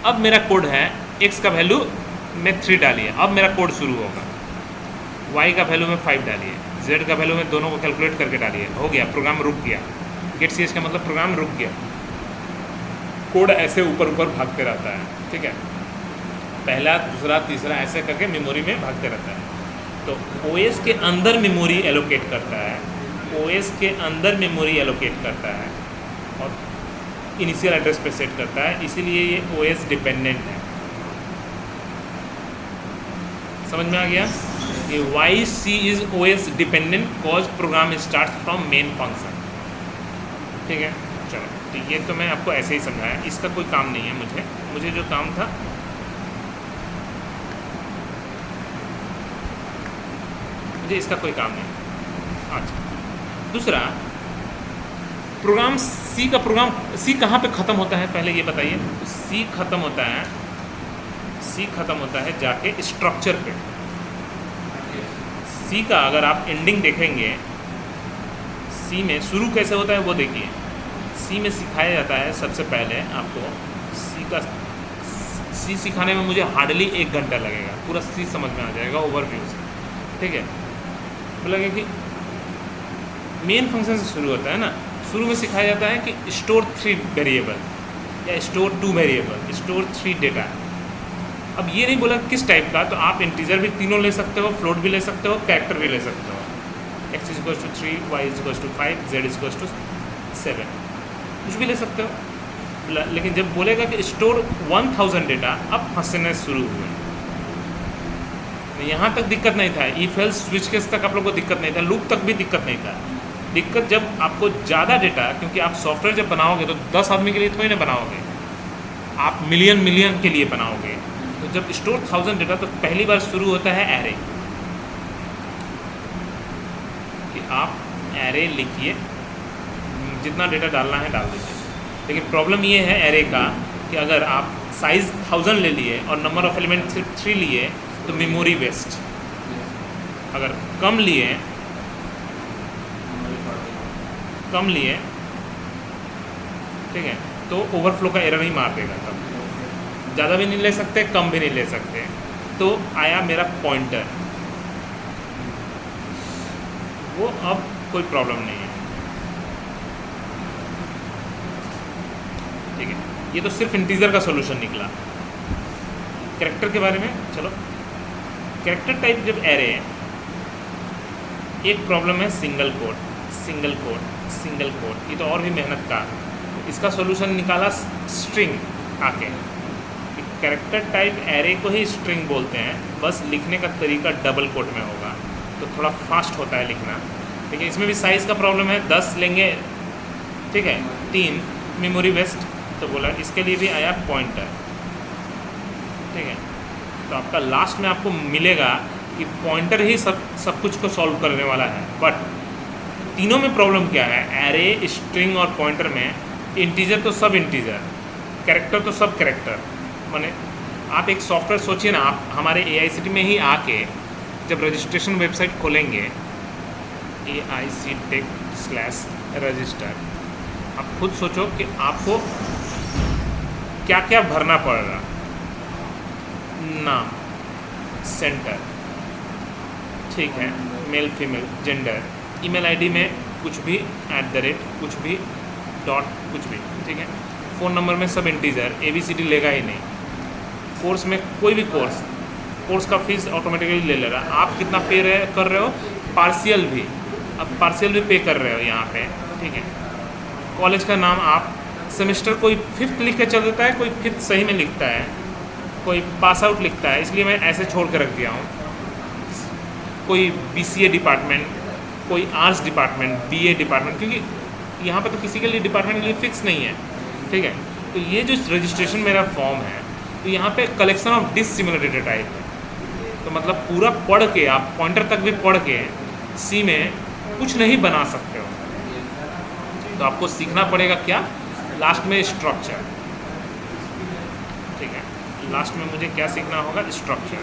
अब मेरा कोड है, x का वैल्यू में 3 डालिए, अब मेरा कोड शुरू होगा। y का वैल्यू में 5 डालिए, z का वैल्यू में दोनों को कैलकुलेट करके डालिए। हो गया, प्रोग्राम रुक गया। getCS का मतलब प्रोग्राम रुक गया। कोड ऐसे ऊपर भागते रहता है, ठीक है। पहला, दूसरा, तीसरा ऐसे करके मेमोरी में भागते रहता है। तो OS के अंदर मेमोरी एलोकेट करता है, OS के अंदर मेमोरी एलोकेट करता है और इनिशियल एड्रेस पे सेट करता है। इसीलिए ये OS डिपेंडेंट है। समझ में आ गया? ये YC is OS dependent cause program start from main function, ठीक है। चलो, तो ये तो मैं आपको ऐसे ही समझाया, इसका कोई काम नहीं है। मुझे जो काम था, मुझे इसका कोई काम नहीं। अच्छा, दूसरा प्रोग्राम सी का प्रोग्राम, सी कहाँ पे ख़त्म होता है पहले ये बताइए। सी ख़त्म होता है जाके स्ट्रक्चर पे। सी का अगर आप एंडिंग देखेंगे, सी में शुरू कैसे होता है वो देखिए। सी में सिखाया जाता है सबसे पहले आपको सी सिखाने में मुझे हार्डली 1 घंटा लगेगा, पूरा सी समझ में आ जाएगा ओवरव्यू से, ठीक है। बोलेंगे कि मेन फंक्शन से शुरू होता है ना, शुरू में सिखाया जाता है कि स्टोर 3 वेरिएबल या स्टोर 2 वेरिएबल, स्टोर 3 डेटा। अब ये नहीं बोला किस टाइप का, तो आप इंटीजर भी तीनों ले सकते हो, फ्लोट भी ले सकते हो, कैरेक्टर भी ले सकते हो। x = 3, y = 5, z = 7, कुछ भी ले सकते हो। लेकिन जब बोलेगा कि स्टोर 1000 डेटा, अब फंसने शुरू हुए। यहाँ तक दिक्कत नहीं था, इफ एल्स स्विच केस तक आप लोग को दिक्कत नहीं था, लूप तक भी दिक्कत नहीं था। दिक्कत जब आपको ज़्यादा डेटा, क्योंकि आप सॉफ्टवेयर जब बनाओगे तो 10 आदमी के लिए थोड़ी ना बनाओगे, आप मिलियन के लिए बनाओगे। तो जब स्टोर 1000 डेटा, तो पहली बार शुरू होता है एरे, कि आप एरे लिखिए, जितना डेटा डालना है डाल दीजिए। लेकिन प्रॉब्लम ये है एरे का कि अगर आप साइज़ 1000 ले लिए और नंबर ऑफ एलिमेंट सिर्फ 3 लिए तो मेमोरी वेस्ट। अगर कम लिए ठीक है, तो ओवरफ्लो का एरर ही मार देगा। तब ज़्यादा भी नहीं ले सकते, कम भी नहीं ले सकते। तो आया मेरा पॉइंटर, वो अब कोई प्रॉब्लम नहीं है, ठीक है। ये तो सिर्फ इंटीजर का सॉल्यूशन निकला। कैरेक्टर के बारे में चलो, कैरेक्टर टाइप जब एरे है, एक प्रॉब्लम है सिंगल कोड, ये तो और भी मेहनत का। इसका सॉल्यूशन निकाला स्ट्रिंग आके। कैरेक्टर टाइप एरे को ही स्ट्रिंग बोलते हैं, बस लिखने का तरीका डबल कोट में होगा, तो थोड़ा फास्ट होता है लिखना। लेकिन इसमें भी साइज़ का प्रॉब्लम है, 10 लेंगे, ठीक है, 3 मेमोरी वेस्ट। तो बोला इसके लिए भी आया पॉइंटर, ठीक है। तो आपका लास्ट में आपको मिलेगा कि पॉइंटर ही सब कुछ को सॉल्व करने वाला है। बट तीनों में प्रॉब्लम क्या है, एरे, स्ट्रिंग और पॉइंटर में इंटीजर तो सब इंटीजर, कैरेक्टर तो सब कैरेक्टर। माने आप एक सॉफ्टवेयर सोचिए ना, आप हमारे AICTE में ही आके जब रजिस्ट्रेशन वेबसाइट खोलेंगे, AICTech/register, आप खुद सोचो कि आपको क्या क्या भरना पड़ेगा। नाम, सेंटर, ठीक है, male female, gender, email ID में कुछ भी @ कुछ भी डॉट कुछ भी, ठीक है। फ़ोन नंबर में सब इंटीजर, ABCD लेगा ही नहीं। कोर्स में कोई भी कोर्स का फीस ऑटोमेटिकली ले लेगा। आप कितना पे कर रहे हो, पार्शियल भी, अब पार्शियल भी पे कर रहे हो यहाँ पे, ठीक है। कॉलेज का नाम आप सेमेस्टर कोई 5th लिख के चल देता है, कोई 5th सही में लिखता है, कोई पास आउट लिखता है, इसलिए मैं ऐसे छोड़ के रख दिया हूँ। कोई BCA डिपार्टमेंट, कोई आर्ट्स डिपार्टमेंट, BA डिपार्टमेंट, क्योंकि यहाँ पे तो किसी के लिए डिपार्टमेंट के लिए फिक्स नहीं है, ठीक है। तो ये जो रजिस्ट्रेशन मेरा फॉर्म है, तो यहाँ पे collection of dissimilar data type है। तो मतलब पूरा पढ़ के, आप पॉइंटर तक भी पढ़ के सी में कुछ नहीं बना सकते हो। तो आपको सीखना पड़ेगा क्या, लास्ट में स्ट्रक्चर, ठीक है। लास्ट में मुझे क्या सीखना होगा, स्ट्रक्चर,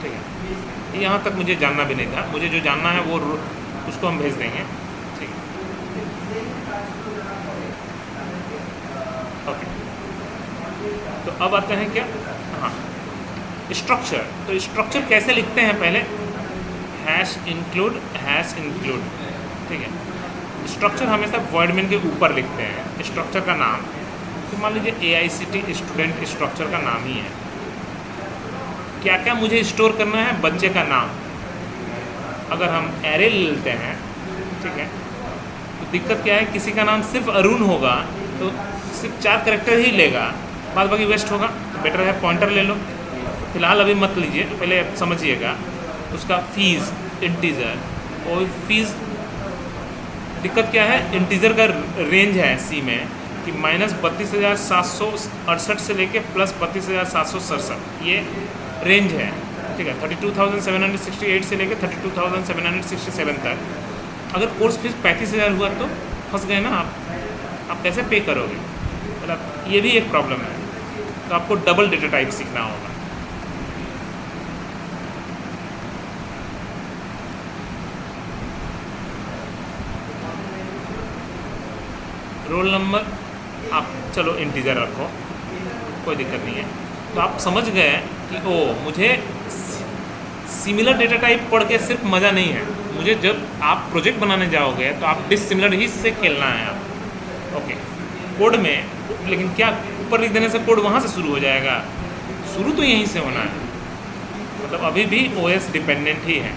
ठीक है। यहाँ तक मुझे जानना भी नहीं था, मुझे जो जानना है वो उसको हम भेज देंगे, ठीक है। ओके, तो अब आते हैं क्या, हाँ, स्ट्रक्चर। तो स्ट्रक्चर कैसे लिखते हैं, पहले #include, ठीक है। स्ट्रक्चर हमेशा वर्ड मेन के ऊपर लिखते हैं, स्ट्रक्चर का नाम। तो मान लीजिए AICTE स्टूडेंट स्ट्रक्चर का नाम ही है। क्या क्या मुझे स्टोर करना है, बच्चे का नाम। अगर हम एरे लेते हैं, ठीक है, तो दिक्कत क्या है, किसी का नाम सिर्फ अरुण होगा तो सिर्फ 4 कैरेक्टर ही लेगा, बाद बाकी वेस्ट होगा। तो बेटर है पॉइंटर ले लो। फिलहाल अभी मत लीजिए, पहले समझिएगा। उसका फीस इंटीजर, और फीस दिक्कत क्या है, इंटीजर का रेंज है सी में कि -32,768 से लेके +32,767, ये रेंज है, ठीक है। 32,768 से लेके 32,767 तक। अगर कोर्स फीस 35,000 हुआ तो फंस गए ना आप कैसे पे करोगे, मतलब ये भी एक प्रॉब्लम है। तो आपको डबल डेटा टाइप सीखना होगा। रोल नंबर आप चलो इंटीजर रखो, कोई दिक्कत नहीं है। तो आप समझ गए कि ओ मुझे सिमिलर डेटा टाइप पढ़ के सिर्फ मज़ा नहीं है, मुझे जब आप प्रोजेक्ट बनाने जाओगे तो आप डिसिमिलर ही से खेलना है आप। ओके, कोड में, लेकिन क्या ऊपर लिख देने से कोड वहाँ से शुरू हो जाएगा? शुरू तो यहीं से होना है। मतलब अभी भी ओएस डिपेंडेंट ही है,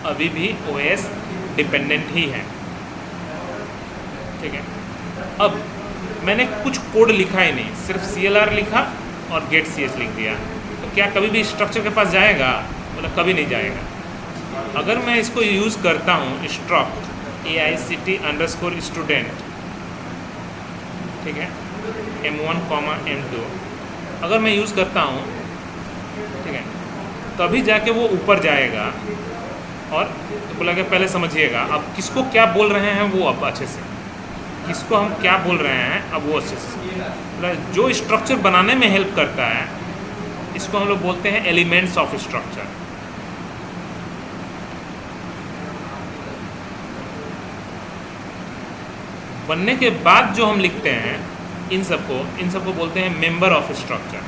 अभी भी ओएस डिपेंडेंट ही है, ठीक है। अब मैंने कुछ कोड लिखा ही नहीं, सिर्फ CLR लिखा और गेट CH लिख दिया, तो क्या कभी भी स्ट्रक्चर के पास जाएगा? मतलब कभी नहीं जाएगा। अगर मैं इसको यूज़ करता हूँ स्ट्रक्ट AICT_student, ठीक है, M1, M2, अगर मैं यूज़ करता हूँ, ठीक है, तभी जाके वो ऊपर जाएगा। और तो बोला कि पहले समझिएगा अब किसको क्या बोल रहे हैं वो, अब अच्छे से किसको हम क्या बोल रहे हैं अब वो अच्छे से, जो स्ट्रक्चर बनाने में हेल्प करता है इसको हम लोग बोलते हैं एलिमेंट्स ऑफ स्ट्रक्चर। बनने के बाद जो हम लिखते हैं इन सबको बोलते हैं मेंबर ऑफ स्ट्रक्चर।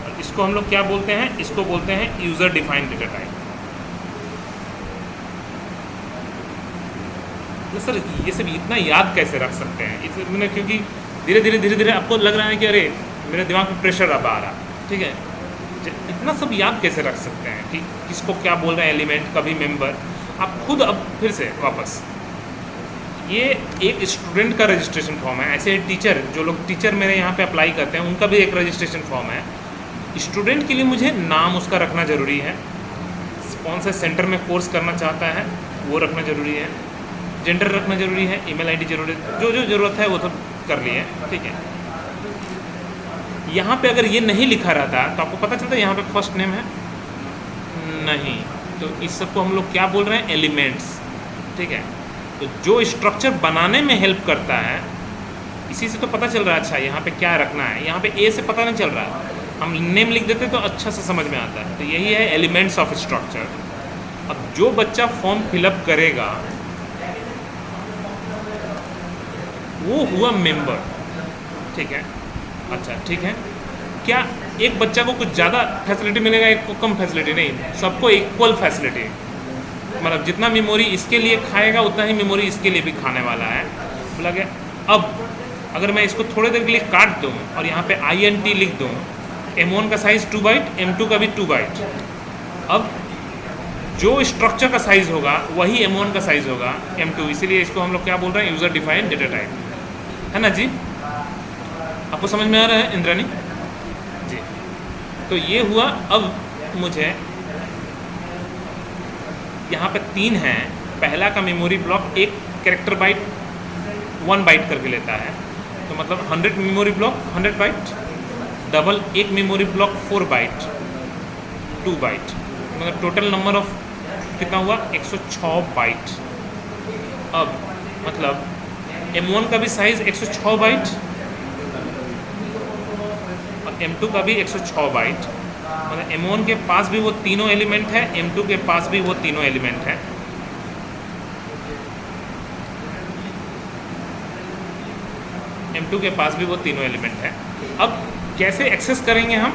और इसको हम लोग क्या बोलते हैं? इसको बोलते हैं यूजर डिफाइंड डेटा टाइप। तो सर ये सब इतना याद कैसे रख सकते हैं? मैंने क्योंकि धीरे धीरे आपको लग रहा है कि अरे मेरे दिमाग में प्रेशर अब आ रहा, ठीक है, इतना सब याद कैसे रख सकते हैं कि किसको क्या बोल रहे हैं, एलिमेंट, कभी मेंबर। आप खुद अब फिर से वापस, ये एक स्टूडेंट का रजिस्ट्रेशन फॉर्म है, ऐसे टीचर, जो लोग टीचर मेरे यहाँ पे अप्लाई करते हैं उनका भी एक रजिस्ट्रेशन फॉर्म है। स्टूडेंट के लिए मुझे नाम उसका रखना ज़रूरी है, कौन से सेंटर में कोर्स करना चाहता है वो रखना ज़रूरी है, जेंडर रखना ज़रूरी है, ईमेल आईडी जरूरी, जो जो ज़रूरत है वो तो कर लिए, ठीक है। यहाँ पे अगर ये नहीं लिखा रहता तो आपको पता चलता है यहाँ पे फर्स्ट नेम है नहीं, तो इस सब को हम लोग क्या बोल रहे हैं? एलिमेंट्स, ठीक है। तो जो स्ट्रक्चर बनाने में हेल्प करता है, इसी से तो पता चल रहा है अच्छा यहाँ पे क्या रखना है। यहाँ पे ए से पता नहीं चल रहा है, हम नेम लिख देते तो अच्छा से समझ में आता है। तो यही है एलिमेंट्स ऑफ स्ट्रक्चर। अब जो बच्चा फॉर्म फिलअप करेगा वो हुआ मेंबर, ठीक है। अच्छा ठीक है, क्या एक बच्चा को कुछ ज़्यादा फैसिलिटी मिलेगा, एक को कम फैसिलिटी? नहीं, सबको इक्वल फैसिलिटी, मतलब जितना मेमोरी इसके लिए खाएगा उतना ही मेमोरी इसके लिए भी खाने वाला है। बोला गया अब अगर मैं इसको थोड़ी देर के लिए काट दूँ और यहाँ पे INT लिख दूँ, M1 का साइज़ 2 बाइट, M2 का भी 2 बाइट। अब जो स्ट्रक्चर का साइज़ होगा वही M1 का साइज़ होगा M2, इसीलिए इसको हम लोग क्या बोल रहे हैं? यूज़र डिफाइंड डेटा टाइप, है ना जी? आपको समझ में आ रहा है इंद्रानी जी? तो ये हुआ। अब मुझे यहाँ पे 3 हैं। पहला का मेमोरी ब्लॉक एक कैरेक्टर बाइट 1 बाइट करके लेता है, तो मतलब 100 मेमोरी ब्लॉक 100 बाइट, डबल एक मेमोरी ब्लॉक 4 बाइट 2 बाइट, मतलब टोटल नंबर ऑफ कितना हुआ? 106 बाइट। अब मतलब M1 का भी साइज़ 106 बाइट और M2 का भी 106 बाइट, मतलब M1 के पास भी वो तीनों एलिमेंट है, M2 के पास भी वो तीनों एलिमेंट है। M2 के पास भी वो तीनों एलिमेंट है। अब कैसे एक्सेस करेंगे हम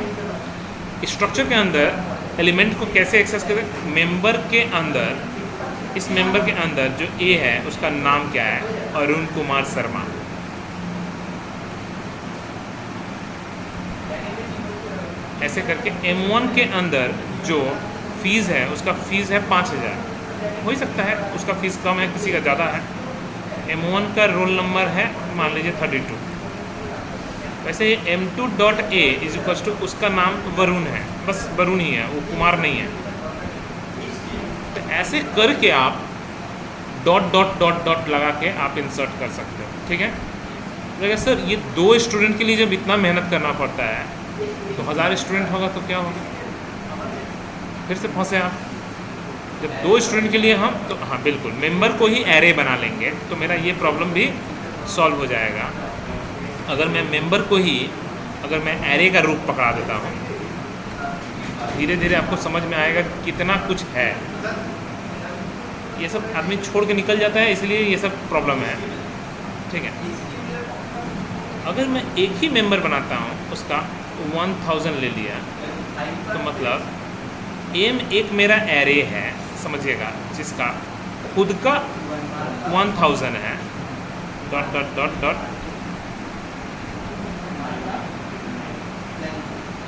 स्ट्रक्चर के अंदर एलिमेंट को? कैसे एक्सेस करें? मेंबर के अंदर, इस मेंबर के अंदर जो A है उसका नाम क्या है? अरुण कुमार शर्मा। ऐसे करके M1 के अंदर जो फीस है उसका फीस है 5000, हो ही सकता है उसका फीस कम है, किसी का ज़्यादा है। M1 का रोल नंबर है मान लीजिए 32। वैसे ये M2.A इज इक्वल्स टू उसका नाम वरुण है, बस वरुण ही है, वो कुमार नहीं है। तो ऐसे करके आप डॉट डॉट डॉट डॉट लगा के आप इंसर्ट कर सकते हो, ठीक है। देखिए सर ये 2 स्टूडेंट के लिए जब इतना मेहनत करना पड़ता है तो 1000 स्टूडेंट होगा तो क्या होगा? फिर से फंसे आप। जब 2 स्टूडेंट के लिए हम तो हाँ बिल्कुल मेंबर को ही एरे बना लेंगे तो मेरा ये प्रॉब्लम भी सॉल्व हो जाएगा। अगर मैं मेंबर को ही अगर मैं एरे का रूप पकड़ा देता हूँ, धीरे धीरे आपको समझ में आएगा कितना कुछ है। ये सब आदमी छोड़ के निकल जाता है, इसलिए ये सब प्रॉब्लम है। ठीक है, अगर मैं एक ही मेंबर बनाता हूँ, उसका 1000 ले लिया, तो मतलब एम एक मेरा एरे है, समझिएगा, जिसका खुद का 1000 है, डॉट डॉट डॉट डॉट,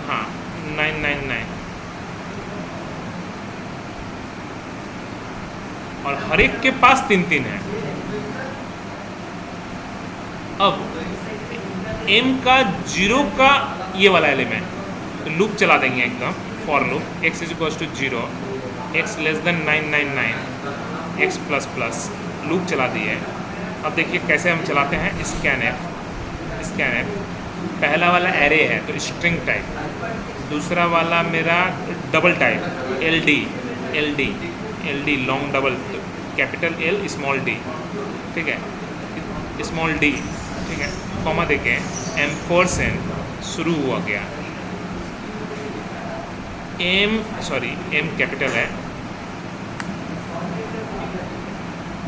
हाँ 999, और हर एक के पास 3 है। अब m का 0 का ये वाला एलिमेंट लूप चला देंगे एकदम, for loop x is equal to 0, x less than 999, x plus plus, loop चला दिए। अब देखिए कैसे हम चलाते हैं, स्कैन एफ, पहला वाला एरे है तो स्ट्रिंग टाइप, दूसरा वाला मेरा double type L D long double, capital L small d, ठीक है, स्मॉल d, ठीक है, कॉमा देके एम्परसेंड शुरू हुआ गया, एम कैपिटल है,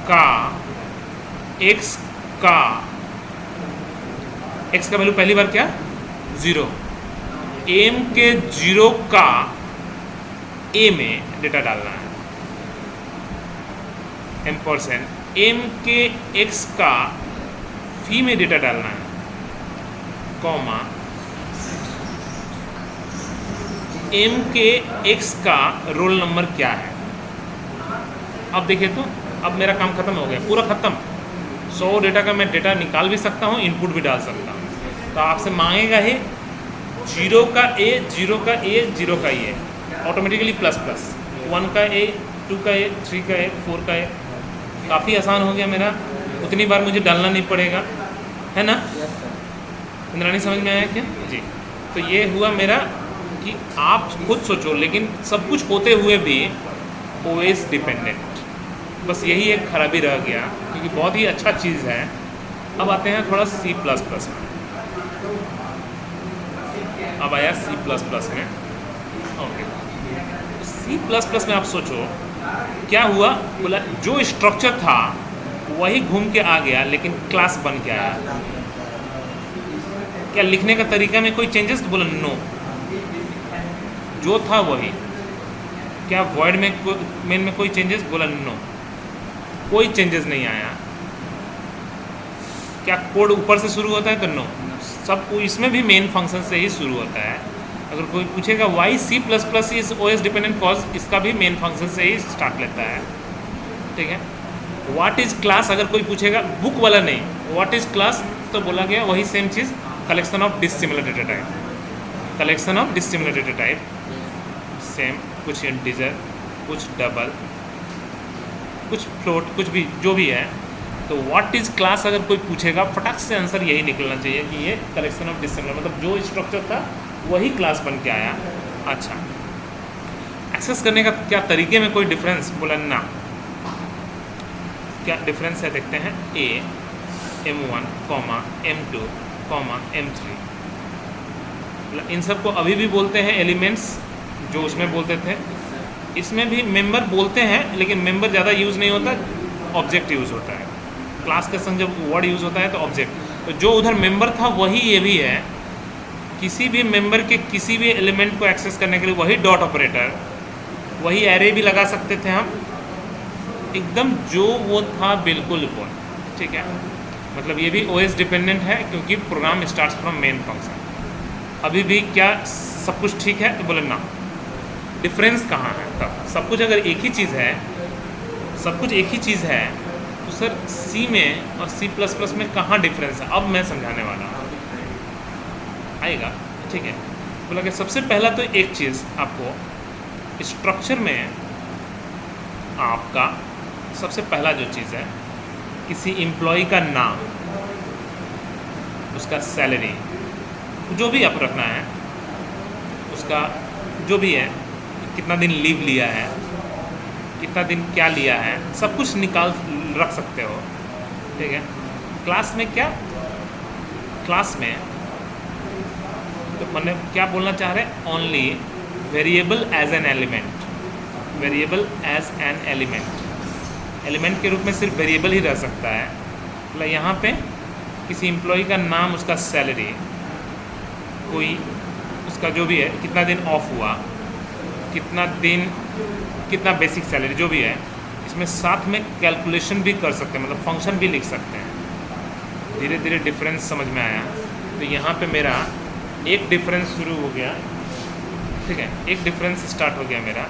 का x का वैल्यू पहली बार क्या 0, एम के 0 का ए में डेटा डालना है, एम्परसेंड एम के x का फी में डेटा डालना है, कॉमा एम के x का रोल नंबर क्या है। अब देखिए तो अब मेरा काम खत्म हो गया, पूरा खत्म। 100 डेटा का मैं डेटा निकाल भी सकता हूँ, इनपुट भी डाल सकता हूँ। तो आपसे मांगेगा ही 0 का A, 0 का A, 0 का A, ऑटोमेटिकली प्लस प्लस, 1 का A, 2 का A, 3 का A, 4 का A। काफ़ी आसान हो गया मेरा, उतनी बार मुझे डालना नहीं पड़ेगा, है ना। इंद्राणी समझ में आया क्या जी। तो ये हुआ मेरा कि आप खुद सोचो, लेकिन सब कुछ होते हुए भी OS डिपेंडेंट, बस यही एक खराबी रह गया, क्योंकि बहुत ही अच्छा चीज़ है। अब आते हैं थोड़ा C++ में, अब आया C++ में। ओके, C++ में आप सोचो क्या हुआ, बोला जो स्ट्रक्चर था वही घूम के आ गया, लेकिन क्लास बन के आया। क्या लिखने का तरीका में कोई चेंजेस, बोला नो, जो था वही। क्या वॉइड में मेन में कोई चेंजेस, बोला नो, कोई चेंजेस नहीं आया। क्या कोड ऊपर से शुरू होता है, तो नो, सब इसमें भी मेन फंक्शन से ही शुरू होता है। अगर कोई पूछेगा why C++ is OS dependent, cause इसका भी मेन फंक्शन से ही स्टार्ट लेता है, ठीक है। व्हाट इज क्लास, अगर कोई पूछेगा बुक वाला नहीं, व्हाट इज क्लास, तो बोला गया वही same cheese, collection of dissimilar data type, collection of dissimilar data type, same, कुछ इंटीजर, कुछ डबल, कुछ फ्लोट, कुछ भी जो भी है। तो व्हाट इज क्लास अगर कोई पूछेगा, फटाक से आंसर यही निकलना चाहिए कि ये कलेक्शन ऑफ डिसिमिलर, मतलब जो स्ट्रक्चर था वही क्लास बन के आया। अच्छा, एक्सेस करने का क्या तरीके में कोई डिफरेंस, बोला ना। क्या डिफरेंस है देखते हैं, M1, M2, M3, इन सब को अभी भी बोलते हैं एलिमेंट्स, जो उसमें बोलते थे। इसमें भी मेंबर बोलते हैं, लेकिन मेंबर ज़्यादा यूज़ नहीं होता, ऑब्जेक्ट यूज़ होता है। क्लास के संग जब वर्ड यूज़ होता है तो ऑब्जेक्ट, तो जो उधर मेंबर था वही ये भी है। किसी भी मेंबर के किसी भी एलिमेंट को एक्सेस करने के लिए वही डॉट ऑपरेटर, वही एरे भी लगा सकते थे हम, एकदम जो वो था बिल्कुल वो, ठीक है। मतलब ये भी OS डिपेंडेंट है, क्योंकि program starts from main function. अभी भी क्या सब कुछ ठीक है, तो बोले ना। डिफरेंस कहाँ है तब, सब कुछ अगर एक ही चीज़ है, सब कुछ एक ही चीज़ है, तो सर C में और C++ में कहाँ डिफरेंस है, अब मैं समझाने वाला हूँ, आएगा, ठीक है। बोला कि सबसे पहला तो एक चीज़ आपको स्ट्रक्चर में, आपका सबसे पहला जो चीज़ है, किसी एम्प्लॉय का नाम, उसका सैलरी, जो भी आप रखना है, उसका जो भी है, कितना दिन लीव लिया है, कितना दिन क्या लिया है, सब कुछ निकाल रख सकते हो, ठीक है। क्लास में क्या, क्लास में तो मैंने क्या बोलना चाह रहे हैं, only variable as an element, variable as an element, element के रूप में सिर्फ वेरिएबल ही रह सकता है। मतलब यहाँ पे किसी एम्प्लॉय का नाम, उसका सैलरी, कोई उसका जो भी है, कितना दिन ऑफ हुआ, कितना दिन, कितना बेसिक सैलरी जो भी है, इसमें साथ में कैलकुलेशन भी कर सकते हैं, मतलब फंक्शन भी लिख सकते हैं। धीरे धीरे डिफरेंस समझ में आया। तो यहाँ पे मेरा एक डिफरेंस शुरू हो गया, ठीक है, एक डिफरेंस स्टार्ट हो गया मेरा,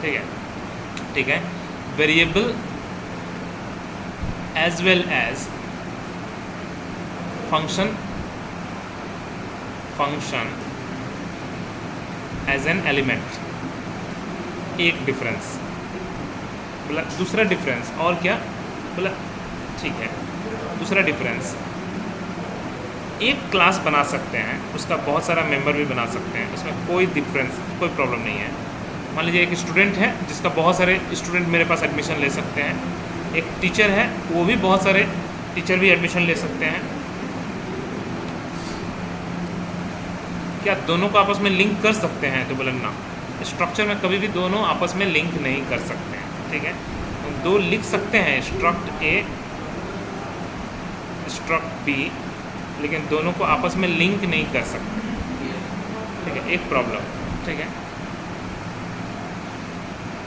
ठीक है, ठीक है। Variable as well as function as an element, एक डिफरेंस। बोला दूसरा डिफरेंस और क्या, बोला ठीक है, दूसरा डिफरेंस, एक क्लास बना सकते हैं, उसका बहुत सारा मेंबर भी बना सकते हैं, उसमें कोई डिफरेंस, कोई प्रॉब्लम नहीं है। मान लीजिए एक स्टूडेंट है जिसका बहुत सारे स्टूडेंट मेरे पास एडमिशन ले सकते हैं, एक टीचर है वो भी बहुत सारे टीचर भी एडमिशन ले सकते हैं। क्या दोनों को आपस में लिंक कर सकते हैं? तो बोले ना, स्ट्रक्चर में कभी भी दोनों आपस में लिंक नहीं कर सकते हैं, ठीक है। दो लिख सकते हैं, स्ट्रक्ट ए स्ट्रक्ट बी, लेकिन दोनों को आपस में लिंक नहीं कर सकते, ठीक है, एक प्रॉब्लम, ठीक है।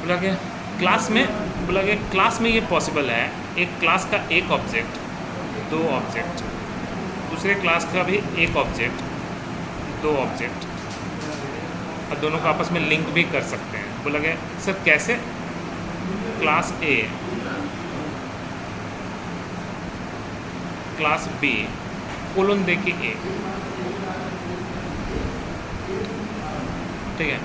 बोला गया क्लास में, बोला गया क्लास में ये पॉसिबल है, एक क्लास का एक ऑब्जेक्ट, दो ऑब्जेक्ट, दूसरे क्लास का भी एक ऑब्जेक्ट, दो ऑब्जेक्ट, और दोनों को आपस में लिंक भी कर सकते हैं। बोला गया सर कैसे? Class A class B colon दे के ए, ठीक है।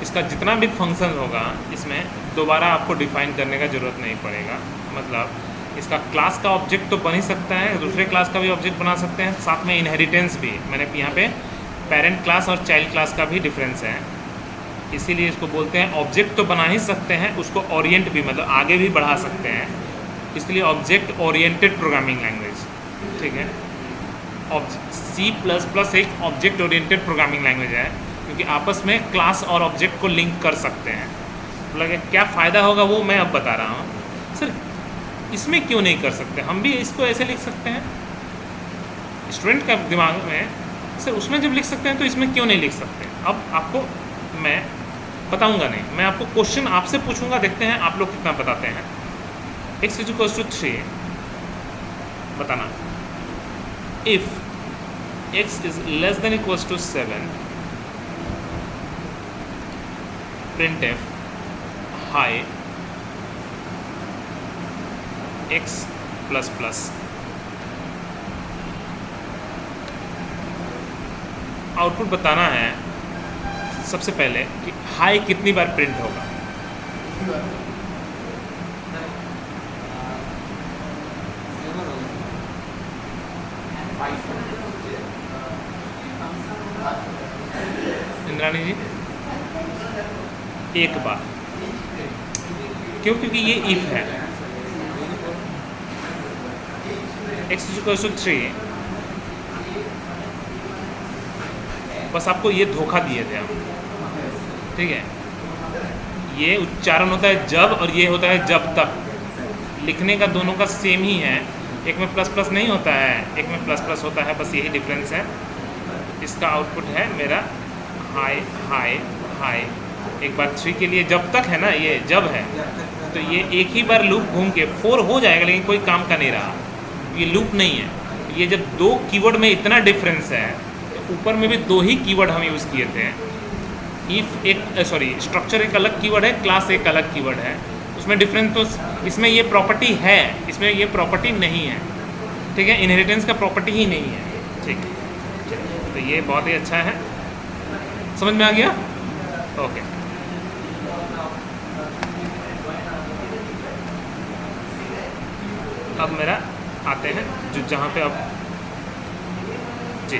इसका जितना भी फंक्शन होगा इसमें दोबारा आपको डिफाइन करने का ज़रूरत नहीं पड़ेगा। मतलब इसका क्लास का ऑब्जेक्ट तो बन ही सकता है, दूसरे क्लास का भी ऑब्जेक्ट बना सकते हैं, साथ में इनहेरिटेंस भी। मैंने यहाँ पे पेरेंट क्लास और चाइल्ड क्लास का भी डिफरेंस है, इसीलिए इसको बोलते हैं ऑब्जेक्ट तो बना ही सकते हैं, उसको ओरिएंट भी, मतलब आगे भी बढ़ा सकते हैं, इसलिए ऑब्जेक्ट ओरिएंटेड प्रोग्रामिंग लैंग्वेज, ठीक है। C++ एक ऑब्जेक्ट ओरिएंटेड प्रोग्रामिंग लैंग्वेज है, क्योंकि आपस में क्लास और ऑब्जेक्ट को लिंक कर सकते हैं। बोला कि क्या फ़ायदा होगा वो मैं अब बता रहा हूँ। सर इसमें क्यों नहीं कर सकते? हम भी इसको ऐसे लिख सकते हैं। स्टूडेंट का दिमाग में सर उसमें जब लिख सकते हैं तो इसमें क्यों नहीं लिख सकते? अब आपको मैं बताऊंगा नहीं, मैं आपको क्वेश्चन आपसे पूछूंगा, देखते हैं आप लोग कितना बताते हैं। x = 3 बताना, if x < 7 printf hi x++। Output बताना है सबसे पहले कि हाई कितनी बार प्रिंट होगा। इंद्राणी जी एक बार, क्यों? क्योंकि ये इफ है। x = 3, बस आपको ये धोखा दिए थे हम, ठीक है। ये उच्चारण होता है जब और ये होता है जब तक, लिखने का दोनों का सेम ही है, एक में ++ नहीं होता है, एक में ++ होता है, बस यही डिफरेंस है। इसका आउटपुट है मेरा हाई हाई हाई। एक बार 3 के लिए जब तक है ना, ये जब है तो ये एक ही बार लूप घूम के 4 हो जाएगा, लेकिन कोई काम का नहीं रहा, ये लूप नहीं है। ये जब दो कीवर्ड में इतना डिफरेंस है तो ऊपर में भी दो ही कीवर्ड हम यूज़ किए थे। इफ एक स्ट्रक्चर एक अलग कीवर्ड है, क्लास एक अलग कीवर्ड है, उसमें डिफरेंस तो इसमें ये प्रॉपर्टी है, इसमें ये प्रॉपर्टी नहीं है, ठीक है। इनहेरिटेंस का प्रॉपर्टी ही नहीं है, ठीक है। तो ये बहुत ही अच्छा है, समझ में आ गया? ओके। अब मेरा आते हैं जो जहाँ पे अब जी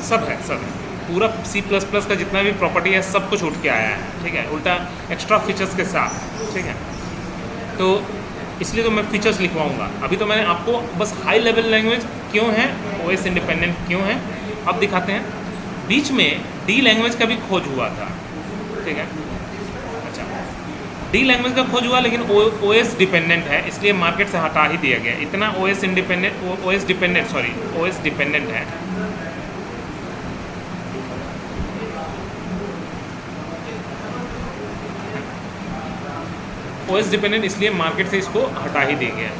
सब है, सब है, पूरा C++ का जितना भी प्रॉपर्टी है सब कुछ उठ के आया है, ठीक है, उल्टा एक्स्ट्रा फीचर्स के साथ, ठीक है। तो इसलिए तो मैं फीचर्स लिखवाऊंगा। अभी तो मैंने आपको बस हाई लेवल लैंग्वेज क्यों है, OS इंडिपेंडेंट क्यों है, अब दिखाते हैं। बीच में D लैंग्वेज का भी खोज हुआ था, ठीक है। अच्छा डी लैंग्वेज का खोज हुआ, लेकिन ओएस डिपेंडेंट है, इसलिए मार्केट से हटा ही दिया गया। इतना ओएस डिपेंडेंट है। ओएस डिपेंडेंट इसलिए मार्केट से इसको हटा ही दिया गया।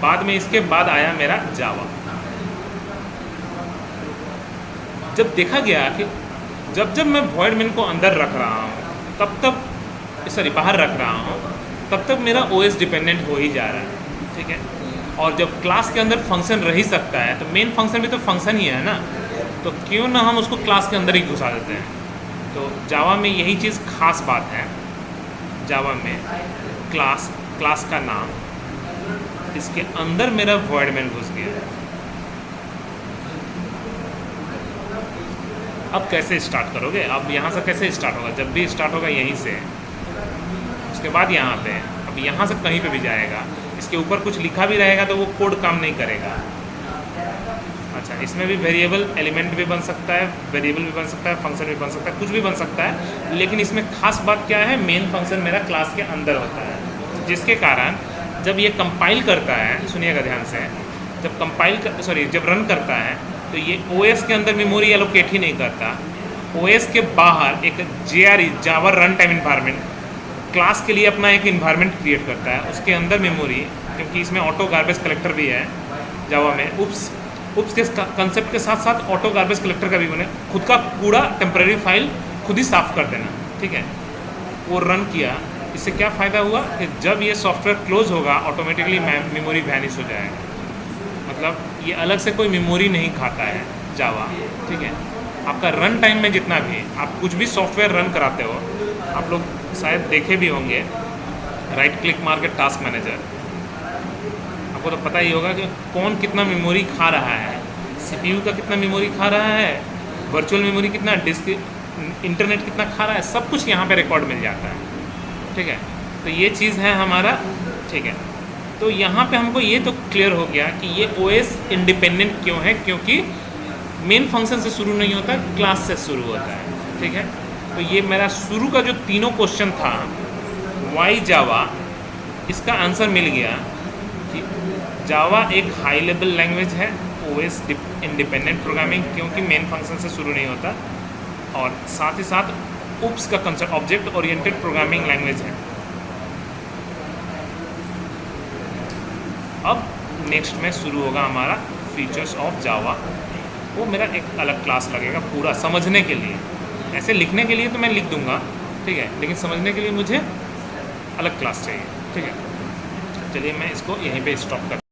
बाद में इसके बाद आया मेरा जावा। जब देखा गया कि जब मैं वॉइड मेन को अंदर रख रहा हूँ बाहर रख रहा हूँ, तब तक मेरा ओएस डिपेंडेंट हो ही जा रहा है, ठीक है। और जब क्लास के अंदर फंक्शन रह ही सकता है, तो मेन फंक्शन भी तो फंक्शन ही है ना, तो क्यों ना हम उसको क्लास के अंदर ही घुसा देते हैं। तो जावा में यही चीज़ खास बात है। जावा में क्लास का नाम, इसके अंदर मेरा वॉइड मेन घुस गया। अब कैसे स्टार्ट करोगे? अब यहाँ से कैसे स्टार्ट होगा? जब भी स्टार्ट होगा यहीं से, उसके बाद यहाँ पे, अब यहाँ से कहीं पे भी जाएगा, इसके ऊपर कुछ लिखा भी रहेगा तो वो कोड काम नहीं करेगा। अच्छा, इसमें भी वेरिएबल एलिमेंट भी बन सकता है, वेरिएबल भी बन सकता है, फंक्शन भी बन सकता है, कुछ भी बन सकता है, लेकिन इसमें खास बात क्या है, मेन फंक्शन मेरा क्लास के अंदर होता है, जिसके कारण जब ये कंपाइल करता है, सुनिएगा ध्यान से, जब रन करता है तो ये ओएस के अंदर मेमोरी एलोकेट ही नहीं करता। ओएस के बाहर एक जावा रन टाइम इन्वायरमेंट क्लास के लिए अपना एक इन्वायरमेंट क्रिएट करता है, उसके अंदर मेमोरी, क्योंकि इसमें ऑटो गार्बेज कलेक्टर भी है जावा में, उप्स के कंसेप्ट के साथ साथ ऑटो गार्बेज कलेक्टर का भी बने, खुद का कूड़ा टेम्परेरी फाइल खुद ही साफ़ कर देना, ठीक है। वो रन किया, इससे क्या फ़ायदा हुआ कि जब ये सॉफ्टवेयर क्लोज होगा ऑटोमेटिकली मेमोरी वैनिश हो जाएगा। मतलब ये अलग से कोई मेमोरी नहीं खाता है जावा, ठीक है। आपका रन टाइम में जितना भी आप कुछ भी सॉफ्टवेयर रन कराते हो, आप लोग शायद देखे भी होंगे, राइट क्लिक मार के टास्क मैनेजर, आपको तो पता ही होगा कि कौन कितना मेमोरी खा रहा है, सीपीयू का कितना मेमोरी खा रहा है, वर्चुअल मेमोरी कितना, डिस्क इंटरनेट कितना खा रहा है, सब कुछ यहाँ पे रिकॉर्ड मिल जाता है, ठीक है। तो ये चीज़ है हमारा, ठीक है। तो यहाँ पे हमको ये तो क्लियर हो गया कि ये ओएस इंडिपेंडेंट क्यों है, क्योंकि मेन फंक्शन से शुरू नहीं होता, क्लास से शुरू होता है, ठीक है। तो ये मेरा शुरू का जो तीनों क्वेश्चन था वाई जावा, इसका आंसर मिल गया कि जावा एक हाई लेवल लैंग्वेज है, ओएस इंडिपेंडेंट प्रोग्रामिंग, क्योंकि मेन फंक्शन से शुरू नहीं होता, और साथ ही साथ उप्स का concept object oriented programming language है। अब नेक्स्ट में शुरू होगा हमारा फीचर्स ऑफ जावा, वो मेरा एक अलग क्लास लगेगा पूरा समझने के लिए। ऐसे लिखने के लिए तो मैं लिख दूंगा, ठीक है, लेकिन समझने के लिए मुझे अलग क्लास चाहिए, ठीक है। चलिए मैं इसको यहीं पे स्टॉप कर